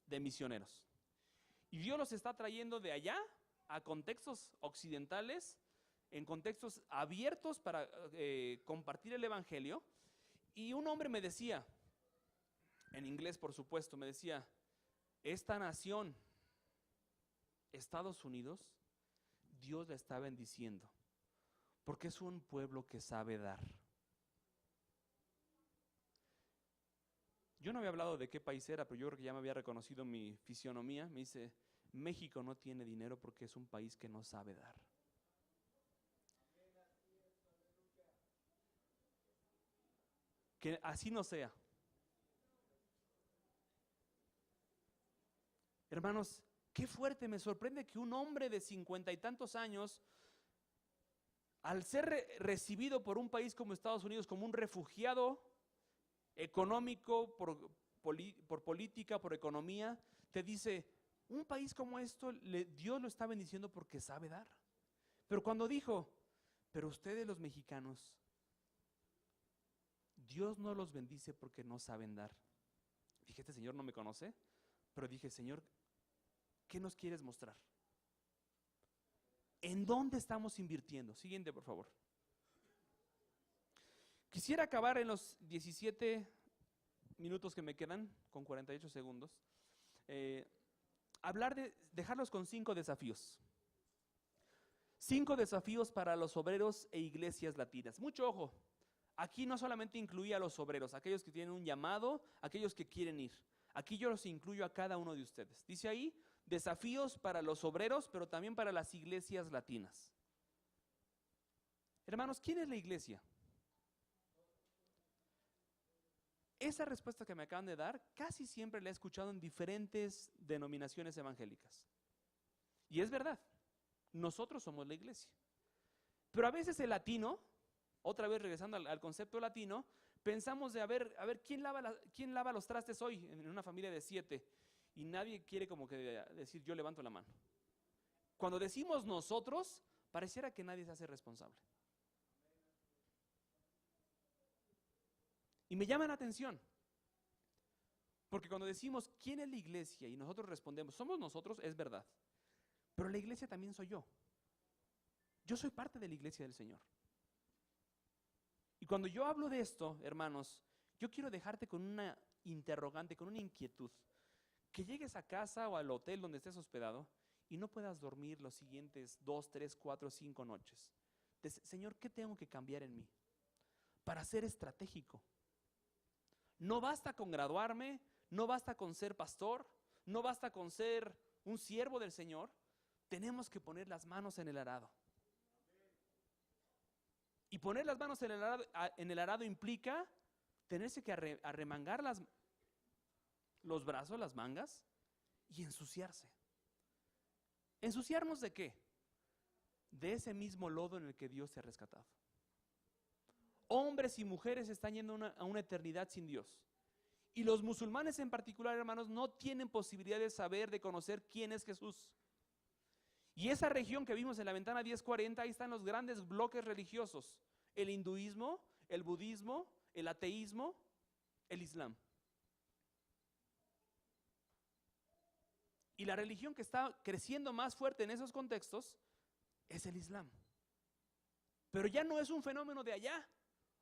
de misioneros. Y Dios los está trayendo de allá a contextos occidentales, en contextos abiertos para compartir el evangelio. Y un hombre me decía, en inglés por supuesto, me decía, esta nación, Estados Unidos, Dios la está bendiciendo, porque es un pueblo que sabe dar. Yo no había hablado de qué país era, pero yo creo que ya me había reconocido mi fisionomía. Me dice, México no tiene dinero porque es un país que no sabe dar. Que así no sea. Hermanos, qué fuerte, me sorprende que un hombre de 50 y tantos años, al ser recibido por un país como Estados Unidos como un refugiado económico, por política, por economía, te dice, un país como esto, Dios lo está bendiciendo porque sabe dar. Pero cuando dijo, pero ustedes los mexicanos, Dios no los bendice porque no saben dar. Dije, este señor no me conoce, pero dije, Señor, ¿qué nos quieres mostrar? ¿En dónde estamos invirtiendo? Siguiente, por favor. Quisiera acabar en los 17 minutos que me quedan, con 48 segundos, dejarlos con 5 desafíos. 5 desafíos para los obreros e iglesias latinas. Mucho ojo, aquí no solamente incluía a los obreros, aquellos que tienen un llamado, aquellos que quieren ir. Aquí yo los incluyo a cada uno de ustedes. Dice ahí, desafíos para los obreros, pero también para las iglesias latinas. Hermanos, ¿quién es la iglesia? Esa respuesta que me acaban de dar, casi siempre la he escuchado en diferentes denominaciones evangélicas. Y es verdad, nosotros somos la iglesia. Pero a veces el latino, otra vez regresando al concepto latino, pensamos de a ver ¿quién lava los trastes hoy en una familia de 7? Y nadie quiere como que decir yo levanto la mano. Cuando decimos nosotros, pareciera que nadie se hace responsable. Y me llama la atención, porque cuando decimos ¿quién es la iglesia? Y nosotros respondemos, somos nosotros, es verdad. Pero la iglesia también soy yo. Yo soy parte de la iglesia del Señor. Y cuando yo hablo de esto, hermanos, yo quiero dejarte con una interrogante, con una inquietud. Que llegues a casa o al hotel donde estés hospedado y no puedas dormir los siguientes 2, 3, 4, 5 noches. Señor, ¿qué tengo que cambiar en mí para ser estratégico? No basta con graduarme, no basta con ser pastor, no basta con ser un siervo del Señor. Tenemos que poner las manos en el arado. Y poner las manos en el arado implica tenerse que arremangar los brazos, las mangas, y ensuciarse. ¿Ensuciarnos de qué? De ese mismo lodo en el que Dios te ha rescatado. Hombres y mujeres están yendo a una eternidad sin Dios. Y los musulmanes en particular, hermanos, no tienen posibilidad de saber, de conocer quién es Jesús. Y esa región que vimos en la ventana 1040, ahí están los grandes bloques religiosos. El hinduismo, el budismo, el ateísmo, el islam. Y la religión que está creciendo más fuerte en esos contextos es el islam. Pero ya no es un fenómeno de allá.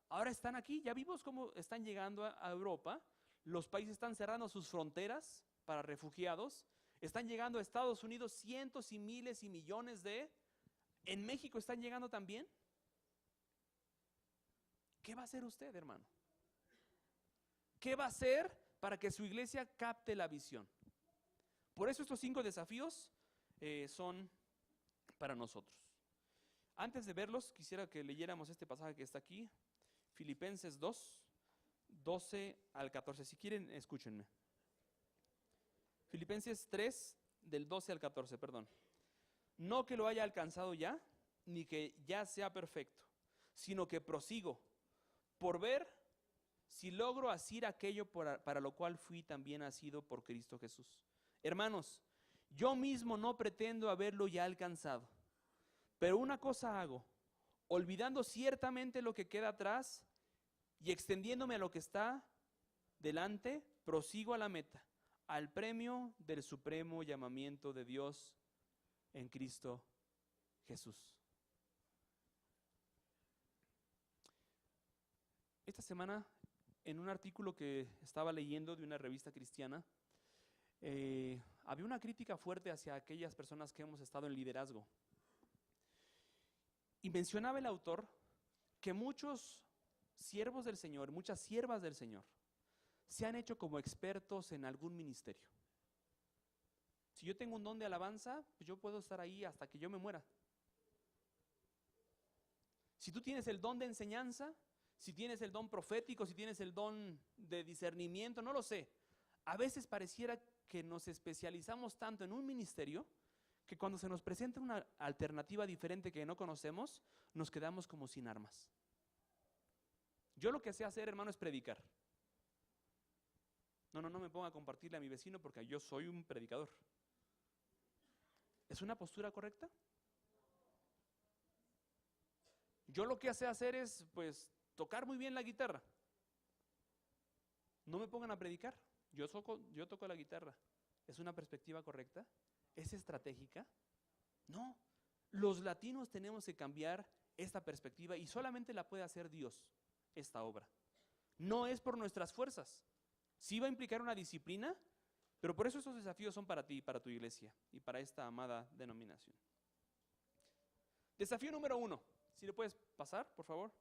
Ahora están aquí, ya vimos cómo están llegando a Europa, los países están cerrando sus fronteras para refugiados, están llegando a Estados Unidos cientos y miles y millones ¿en México están llegando también? ¿Qué va a hacer usted, hermano? ¿Qué va a hacer para que su iglesia capte la visión? Por eso estos 5 desafíos son para nosotros. Antes de verlos, quisiera que leyéramos este pasaje que está aquí. Filipenses 2, 12 al 14. Si quieren, escúchenme. Filipenses 3, del 12 al 14, perdón. No que lo haya alcanzado ya, ni que ya sea perfecto, sino que prosigo por ver si logro asir aquello para lo cual fui también asido por Cristo Jesús. Hermanos, yo mismo no pretendo haberlo ya alcanzado, pero una cosa hago, olvidando ciertamente lo que queda atrás y extendiéndome a lo que está delante, prosigo a la meta, al premio del supremo llamamiento de Dios en Cristo Jesús. Esta semana, en un artículo que estaba leyendo de una revista cristiana, había una crítica fuerte hacia aquellas personas que hemos estado en liderazgo. Y mencionaba el autor que muchos siervos del Señor, muchas siervas del Señor, se han hecho como expertos en algún ministerio. Si yo tengo un don de alabanza, pues yo puedo estar ahí hasta que yo me muera. Si tú tienes el don de enseñanza, si tienes el don profético, si tienes el don de discernimiento, no lo sé. A veces pareciera que nos especializamos tanto en un ministerio que cuando se nos presenta una alternativa diferente que no conocemos, nos quedamos como sin armas. Yo lo que sé hacer, hermano, es predicar. No me ponga a compartirle a mi vecino porque yo soy un predicador. ¿Es una postura correcta? Yo lo que sé hacer es, pues, tocar muy bien la guitarra. No me pongan a predicar. Yo toco la guitarra. ¿Es una perspectiva correcta? ¿Es estratégica? No. Los latinos tenemos que cambiar esta perspectiva y solamente la puede hacer Dios, esta obra. No es por nuestras fuerzas. Sí va a implicar una disciplina, pero por eso estos desafíos son para ti, para tu iglesia y para esta amada denominación. Desafío número 1. Si le puedes pasar, por favor.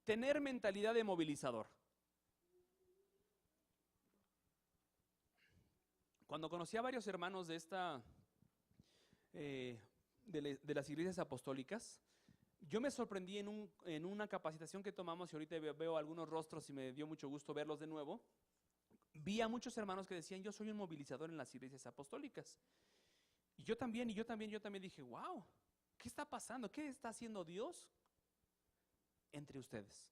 Tener mentalidad de movilizador. Cuando conocí a varios hermanos de las iglesias apostólicas, yo me sorprendí en una capacitación que tomamos y ahorita veo algunos rostros y me dio mucho gusto verlos de nuevo. Vi a muchos hermanos que decían, yo soy un movilizador en las iglesias apostólicas. Y yo también dije, wow, ¿qué está pasando? ¿Qué está haciendo Dios entre ustedes?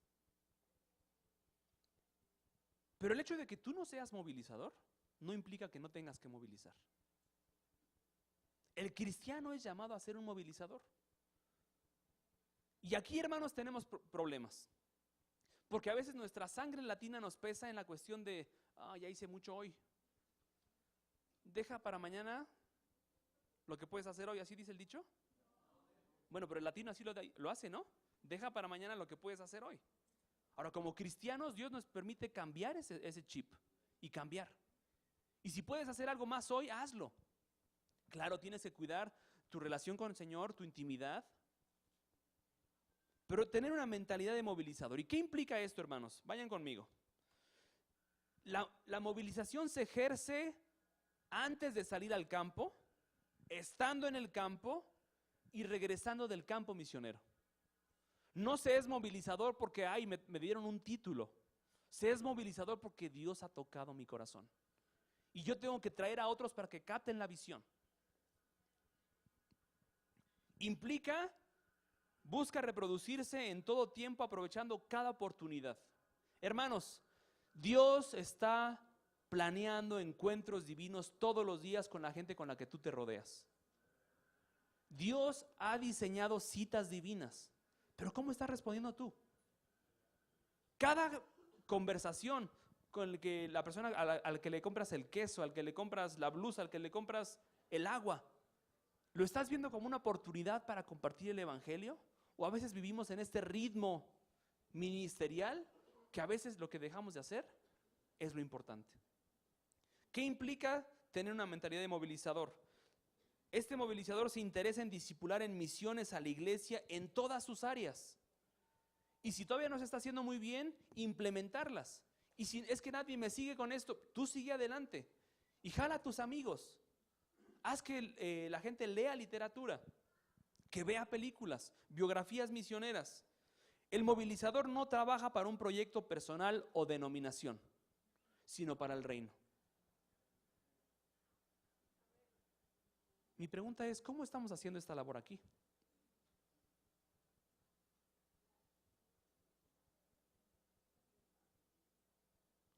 Pero el hecho de que tú no seas movilizador no implica que no tengas que movilizar. El cristiano es llamado a ser un movilizador. Y aquí, hermanos, tenemos problemas. Porque a veces nuestra sangre latina nos pesa en la cuestión de, ya hice mucho hoy. Deja para mañana lo que puedes hacer hoy, ¿así dice el dicho? Bueno, pero el latino así lo hace, ¿no? Deja para mañana lo que puedes hacer hoy. Ahora, como cristianos, Dios nos permite cambiar ese chip y cambiar. Y si puedes hacer algo más hoy, hazlo. Claro, tienes que cuidar tu relación con el Señor, tu intimidad, pero tener una mentalidad de movilizador. ¿Y qué implica esto, hermanos? Vayan conmigo. La movilización se ejerce antes de salir al campo, estando en el campo y regresando del campo misionero. No se es movilizador porque me dieron un título. Se es movilizador porque Dios ha tocado mi corazón. Y yo tengo que traer a otros para que capten la visión. Busca reproducirse en todo tiempo aprovechando cada oportunidad. Hermanos, Dios está planeando encuentros divinos todos los días con la gente con la que tú te rodeas. Dios ha diseñado citas divinas, pero ¿cómo estás respondiendo tú? Cada conversación con el que la persona al que le compras el queso, al que le compras la blusa, al que le compras el agua, ¿lo estás viendo como una oportunidad para compartir el evangelio? ¿O a veces vivimos en este ritmo ministerial que a veces lo que dejamos de hacer es lo importante? ¿Qué implica tener una mentalidad de movilizador? Este movilizador se interesa en discipular en misiones a la iglesia en todas sus áreas. Y si todavía no se está haciendo muy bien, implementarlas. Y si es que nadie me sigue con esto, tú sigue adelante. Y jala a tus amigos. Haz que la gente lea literatura, que vea películas, biografías misioneras. El movilizador no trabaja para un proyecto personal o denominación, sino para el reino. Mi pregunta es, ¿cómo estamos haciendo esta labor aquí?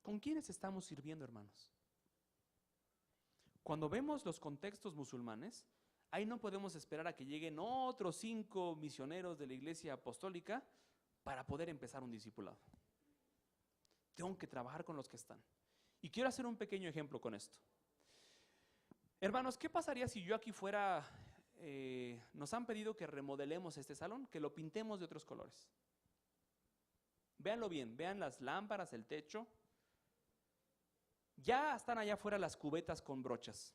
¿Con quiénes estamos sirviendo, hermanos? Cuando vemos los contextos musulmanes, ahí no podemos esperar a que lleguen otros 5 misioneros de la iglesia apostólica para poder empezar un discipulado. Tengo que trabajar con los que están. Y quiero hacer un pequeño ejemplo con esto. Hermanos, ¿qué pasaría si yo aquí fuera, nos han pedido que remodelemos este salón, que lo pintemos de otros colores? Véanlo bien, vean las lámparas, el techo. Ya están allá afuera las cubetas con brochas.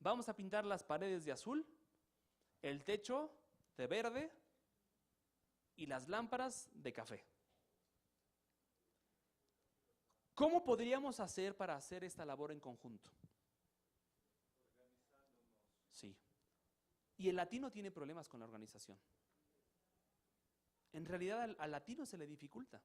Vamos a pintar las paredes de azul, el techo de verde y las lámparas de café. ¿Cómo podríamos hacer para hacer esta labor en conjunto? Sí. Y el latino tiene problemas con la organización. En realidad al latino se le dificulta.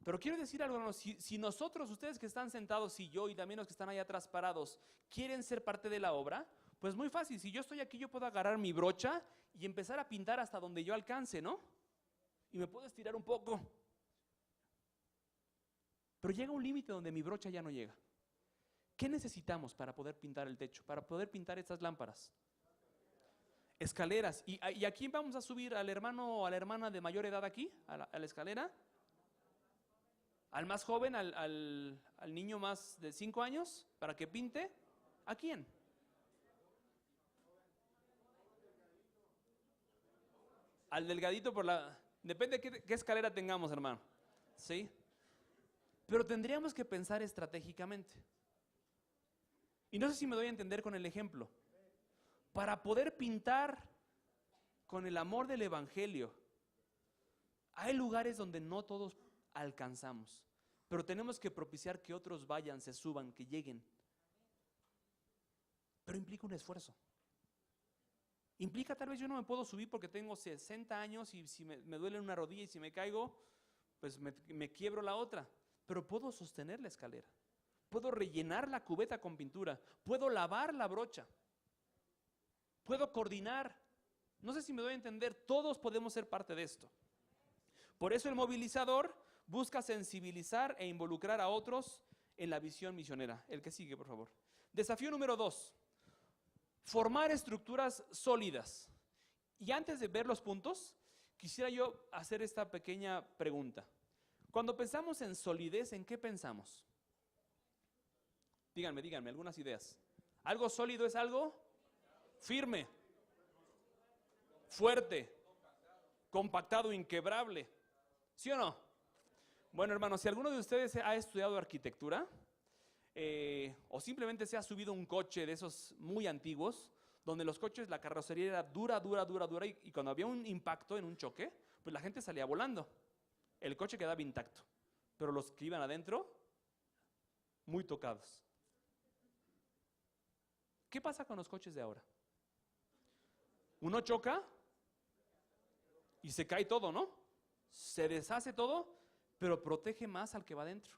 Pero quiero decir algo, hermanos, si nosotros, ustedes que están sentados y yo y también los que están allá atrás parados, quieren ser parte de la obra, pues muy fácil. Si yo estoy aquí, yo puedo agarrar mi brocha y empezar a pintar hasta donde yo alcance, ¿no? Y me puedo estirar un poco. Pero llega un límite donde mi brocha ya no llega. ¿Qué necesitamos para poder pintar el techo, para poder pintar estas lámparas? Escaleras. ¿Y aquí vamos a subir al hermano o a la hermana de mayor edad aquí, a la escalera? ¿Al más joven, al niño más de 5 años, para que pinte? ¿A quién? Al delgadito por la... Depende de qué escalera tengamos, hermano. ¿Sí? Pero tendríamos que pensar estratégicamente. Y no sé si me doy a entender con el ejemplo. Para poder pintar con el amor del evangelio, hay lugares donde no todos alcanzamos, pero tenemos que propiciar que otros vayan, se suban, que lleguen. Pero implica un esfuerzo. Implica tal vez yo no me puedo subir porque tengo 60 años y si me duele una rodilla y si me caigo, pues me quiebro la otra. Pero puedo sostener la escalera. Puedo rellenar la cubeta con pintura. Puedo lavar la brocha. Puedo coordinar. No sé si me doy a entender, todos podemos ser parte de esto. Por eso el movilizador busca sensibilizar e involucrar a otros en la visión misionera. El que sigue, por favor. Desafío número 2. Formar estructuras sólidas. Y antes de ver los puntos, quisiera yo hacer esta pequeña pregunta. Cuando pensamos en solidez, ¿en qué pensamos? Díganme, algunas ideas. ¿Algo sólido es algo? Firme, fuerte, compactado, inquebrable. ¿Sí o no? Bueno, hermanos, si alguno de ustedes ha estudiado arquitectura o simplemente se ha subido un coche de esos muy antiguos, donde los coches, la carrocería era dura y cuando había un impacto en un choque, pues la gente salía volando. El coche quedaba intacto, pero los que iban adentro, muy tocados. ¿Qué pasa con los coches de ahora? Uno choca y se cae todo, ¿no? Se deshace todo, pero protege más al que va adentro.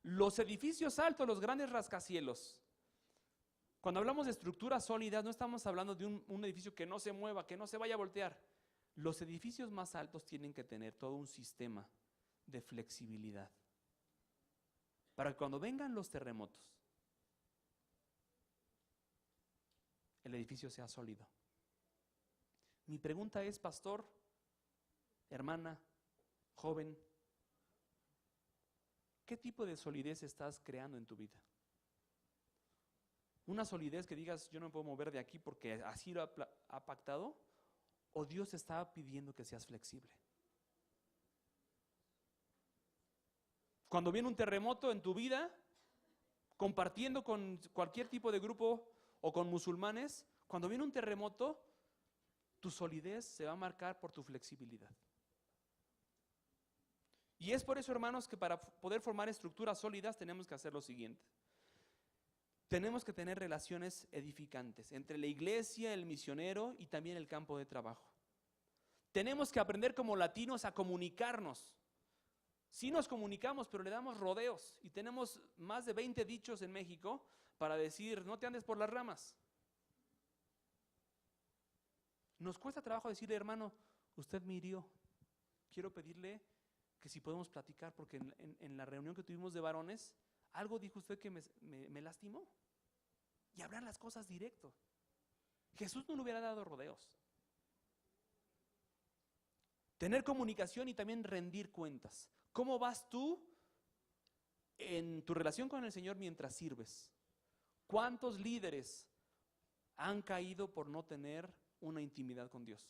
Los edificios altos, los grandes rascacielos. Cuando hablamos de estructuras sólidas, no estamos hablando de un edificio que no se mueva, que no se vaya a voltear. Los edificios más altos tienen que tener todo un sistema de flexibilidad. Para que cuando vengan los terremotos, el edificio sea sólido. Mi pregunta es, pastor, hermana, joven, ¿qué tipo de solidez estás creando en tu vida? ¿Una solidez que digas, yo no me puedo mover de aquí porque así lo ha pactado? ¿O Dios está pidiendo que seas flexible? Cuando viene un terremoto en tu vida, compartiendo con cualquier tipo de grupo o con musulmanes, cuando viene un terremoto, tu solidez se va a marcar por tu flexibilidad. Y es por eso, hermanos, que para poder formar estructuras sólidas tenemos que hacer lo siguiente. Tenemos que tener relaciones edificantes entre la iglesia, el misionero y también el campo de trabajo. Tenemos que aprender como latinos a comunicarnos. Sí nos comunicamos, pero le damos rodeos y tenemos más de 20 dichos en México para decir, no te andes por las ramas. Nos cuesta trabajo decirle, hermano, usted me hirió. Quiero pedirle que si podemos platicar, porque en la reunión que tuvimos de varones, algo dijo usted que me lastimó. Y hablar las cosas directo. Jesús no le hubiera dado rodeos. Tener comunicación y también rendir cuentas. ¿Cómo vas tú en tu relación con el Señor mientras sirves? ¿Cuántos líderes han caído por no tener una intimidad con Dios?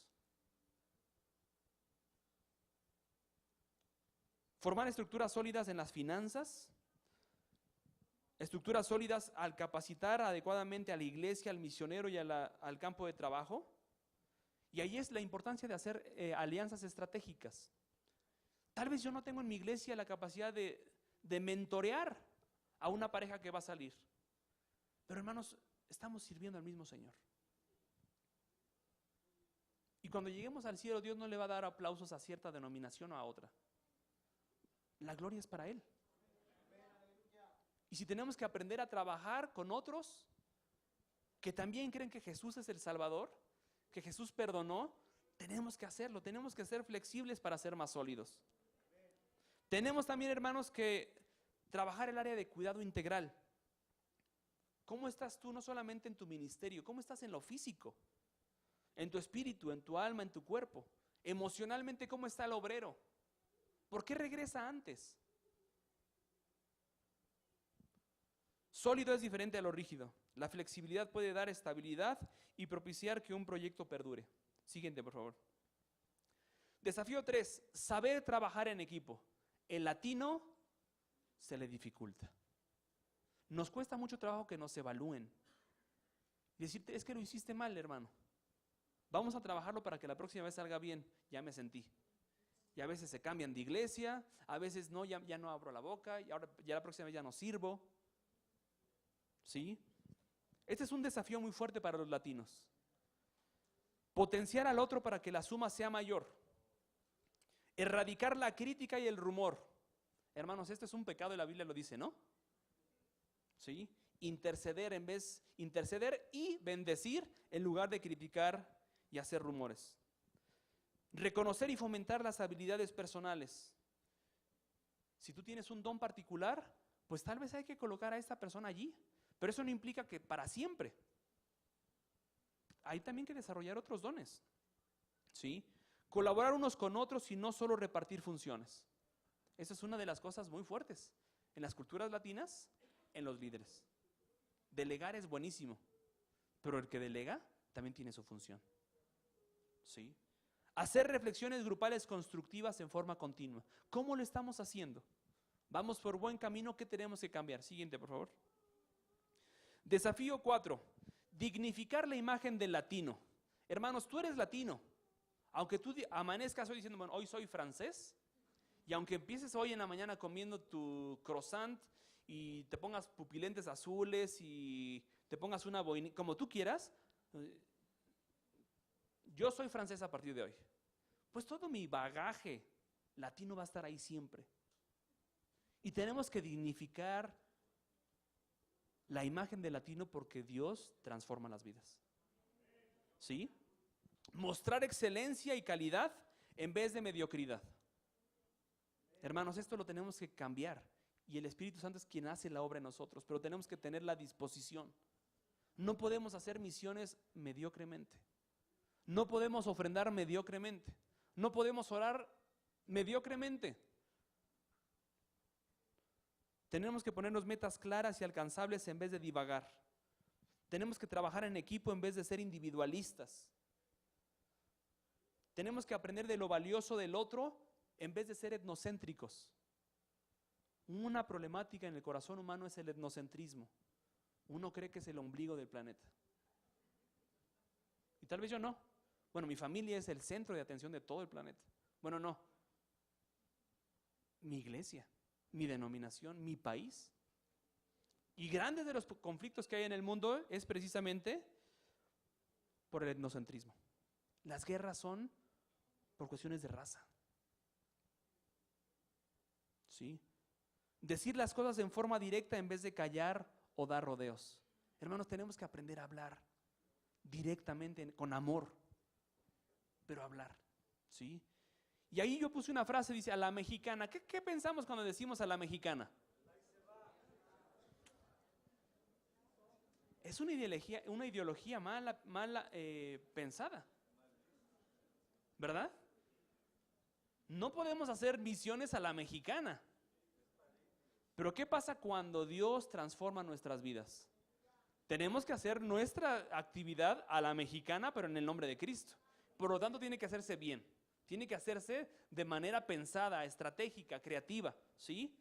Formar estructuras sólidas en las finanzas, estructuras sólidas al capacitar adecuadamente a la iglesia, al misionero y al campo de trabajo. Y ahí es la importancia de hacer alianzas estratégicas. Tal vez yo no tengo en mi iglesia la capacidad de mentorear a una pareja que va a salir. Pero hermanos, estamos sirviendo al mismo Señor. Y cuando lleguemos al cielo, Dios no le va a dar aplausos a cierta denominación o a otra. La gloria es para Él. Y si tenemos que aprender a trabajar con otros que también creen que Jesús es el Salvador, que Jesús perdonó, tenemos que hacerlo, tenemos que ser flexibles para ser más sólidos. Tenemos también, hermanos, que trabajar el área de cuidado integral. ¿Cómo estás tú no solamente en tu ministerio? ¿Cómo estás en lo físico? En tu espíritu, en tu alma, en tu cuerpo. Emocionalmente, ¿cómo está el obrero? ¿Por qué regresa antes? Sólido es diferente a lo rígido. La flexibilidad puede dar estabilidad y propiciar que un proyecto perdure. Siguiente, por favor. Desafío 3, saber trabajar en equipo. El latino se le dificulta. Nos cuesta mucho trabajo que nos evalúen. Y decirte, es que lo hiciste mal, hermano. Vamos a trabajarlo para que la próxima vez salga bien. Ya me sentí. Y a veces se cambian de iglesia, a veces no, ya no abro la boca, y ahora ya la próxima vez ya no sirvo. ¿Sí? Este es un desafío muy fuerte para los latinos. Potenciar al otro para que la suma sea mayor. Erradicar la crítica y el rumor. Hermanos, este es un pecado y la Biblia lo dice, ¿no? ¿Sí? Interceder y bendecir en lugar de criticar y hacer rumores. Reconocer y fomentar las habilidades personales. Si tú tienes un don particular, pues tal vez hay que colocar a esta persona allí, pero eso no implica que para siempre. Hay también que desarrollar otros dones. ¿Sí? Colaborar unos con otros y no solo repartir funciones. Esa es una de las cosas muy fuertes en las culturas latinas, en los líderes. Delegar es buenísimo, pero el que delega también tiene su función. ¿Sí? Hacer reflexiones grupales constructivas en forma continua. ¿Cómo lo estamos haciendo? ¿Vamos por buen camino? ¿Qué tenemos que cambiar? Siguiente, por favor. Desafío 4. Dignificar la imagen del latino. Hermanos, tú eres latino. Aunque tú amanezcas hoy diciendo, bueno, hoy soy francés, y aunque empieces hoy en la mañana comiendo tu croissant y te pongas pupilentes azules y te pongas una boina, como tú quieras, yo soy francés a partir de hoy. Pues todo mi bagaje latino va a estar ahí siempre. Y tenemos que dignificar la imagen del latino porque Dios transforma las vidas. ¿Sí? Mostrar excelencia y calidad en vez de mediocridad. Hermanos, esto lo tenemos que cambiar. Y el Espíritu Santo es quien hace la obra en nosotros, pero tenemos que tener la disposición. No podemos hacer misiones mediocremente. No podemos ofrendar mediocremente. No podemos orar mediocremente. Tenemos que ponernos metas claras y alcanzables en vez de divagar. Tenemos que trabajar en equipo en vez de ser individualistas. Tenemos que aprender de lo valioso del otro en vez de ser etnocéntricos. Una problemática en el corazón humano es el etnocentrismo. Uno cree que es el ombligo del planeta. Y tal vez yo no. Bueno, mi familia es el centro de atención de todo el planeta. Bueno, no. Mi iglesia, mi denominación, mi país. Y grandes de los conflictos que hay en el mundo es precisamente por el etnocentrismo. Las guerras son por cuestiones de raza. ¿Sí? Decir las cosas en forma directa en vez de callar o dar rodeos. Hermanos, tenemos que aprender a hablar directamente, con amor, pero hablar. ¿Sí? Y ahí yo puse una frase, dice, a la mexicana. ¿Qué pensamos cuando decimos a la mexicana? Es una ideología mala pensada, ¿verdad? No podemos hacer misiones a la mexicana. Pero ¿qué pasa cuando Dios transforma nuestras vidas? Tenemos que hacer nuestra actividad a la mexicana, pero en el nombre de Cristo. Por lo tanto, tiene que hacerse bien. Tiene que hacerse de manera pensada, estratégica, creativa, ¿sí?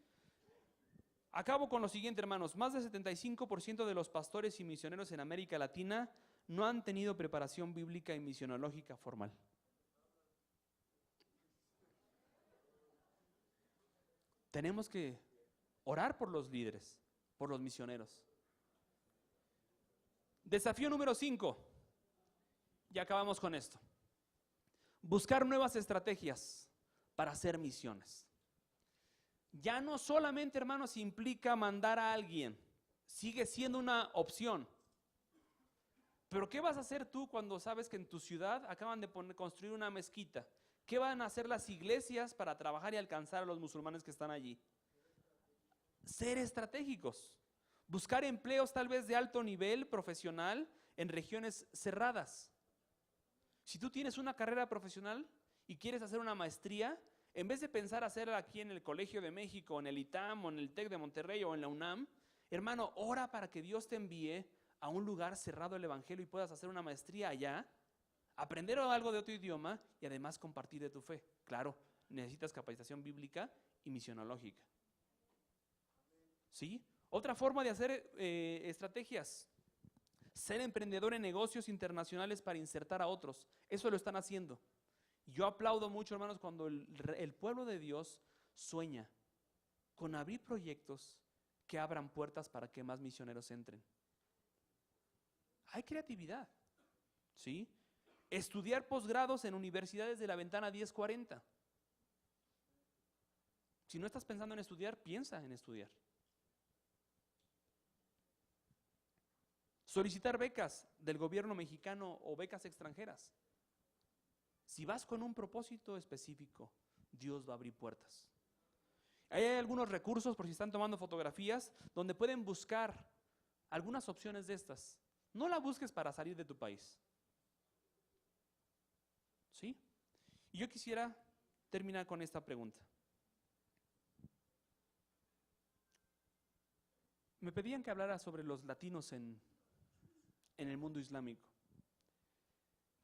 Acabo con lo siguiente, hermanos. Más del 75% de los pastores y misioneros en América Latina no han tenido preparación bíblica y misionológica formal. Tenemos que orar por los líderes, por los misioneros. Desafío número 5. Ya acabamos con esto. Buscar nuevas estrategias para hacer misiones. Ya no solamente, hermanos, implica mandar a alguien. Sigue siendo una opción. Pero ¿qué vas a hacer tú cuando sabes que en tu ciudad acaban de construir una mezquita? ¿Qué van a hacer las iglesias para trabajar y alcanzar a los musulmanes que están allí? Ser estratégicos. Buscar empleos tal vez de alto nivel profesional en regiones cerradas. Si tú tienes una carrera profesional y quieres hacer una maestría, en vez de pensar hacerla aquí en el Colegio de México, en el ITAM, o en el TEC de Monterrey, o en la UNAM, hermano, ora para que Dios te envíe a un lugar cerrado del Evangelio y puedas hacer una maestría allá, aprender algo de otro idioma y además compartir de tu fe. Claro, necesitas capacitación bíblica y misionológica. ¿Sí? Otra forma de hacer estrategias. Ser emprendedor en negocios internacionales para insertar a otros. Eso lo están haciendo. Yo aplaudo mucho, hermanos, cuando el pueblo de Dios sueña con abrir proyectos que abran puertas para que más misioneros entren. Hay creatividad, ¿sí? Estudiar posgrados en universidades de la ventana 1040. Si no estás pensando en estudiar, piensa en estudiar. Solicitar becas del gobierno mexicano o becas extranjeras. Si vas con un propósito específico, Dios va a abrir puertas. Hay algunos recursos, por si están tomando fotografías, donde pueden buscar algunas opciones de estas. No la busques para salir de tu país. ¿Sí? Y yo quisiera terminar con esta pregunta. Me pedían que hablara sobre los latinos en el mundo islámico.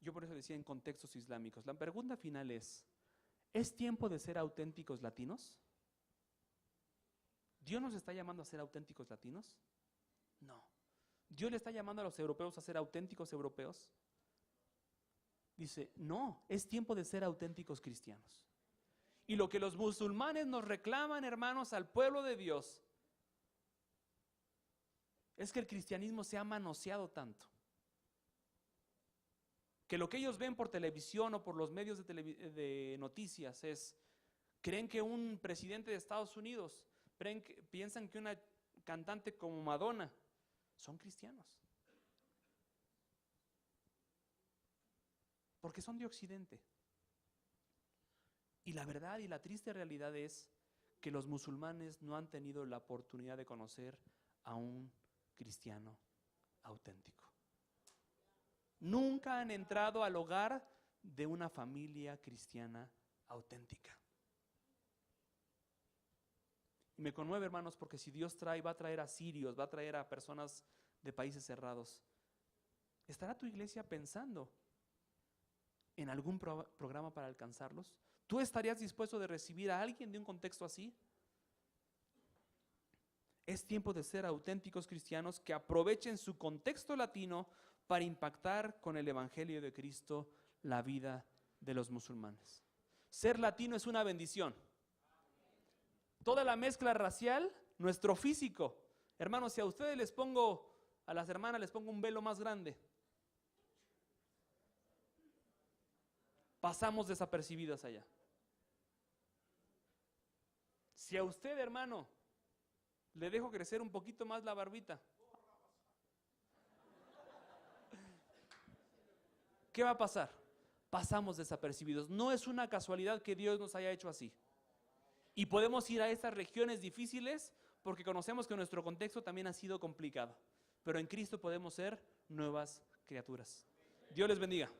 Yo por eso decía en contextos islámicos. La pregunta final ¿es tiempo de ser auténticos latinos? ¿Dios nos está llamando a ser auténticos latinos? No. ¿Dios le está llamando a los europeos a ser auténticos europeos? Dice, no, es tiempo de ser auténticos cristianos. Y lo que los musulmanes nos reclaman, hermanos, al pueblo de Dios, es que el cristianismo se ha manoseado tanto, que lo que ellos ven por televisión o por los medios de noticias creen que un presidente de Estados Unidos, piensan que una cantante como Madonna son cristianos. Porque son de Occidente. Y la verdad y la triste realidad es que los musulmanes no han tenido la oportunidad de conocer a un cristiano auténtico. Nunca han entrado al hogar de una familia cristiana auténtica. Y me conmueve, hermanos, porque si Dios va a traer a sirios, va a traer a personas de países cerrados, ¿estará tu iglesia pensando en algún programa para alcanzarlos? ¿Tú estarías dispuesto de recibir a alguien de un contexto así? Es tiempo de ser auténticos cristianos que aprovechen su contexto latino para impactar con el Evangelio de Cristo la vida de los musulmanes. Ser latino es una bendición. Toda la mezcla racial, nuestro físico. Hermanos, si a ustedes a las hermanas les pongo un velo más grande, pasamos desapercibidas allá. Si a usted, hermano, le dejo crecer un poquito más la barbita, ¿qué va a pasar? Pasamos desapercibidos. No es una casualidad que Dios nos haya hecho así. Y podemos ir a estas regiones difíciles porque conocemos que nuestro contexto también ha sido complicado. Pero en Cristo podemos ser nuevas criaturas. Dios les bendiga.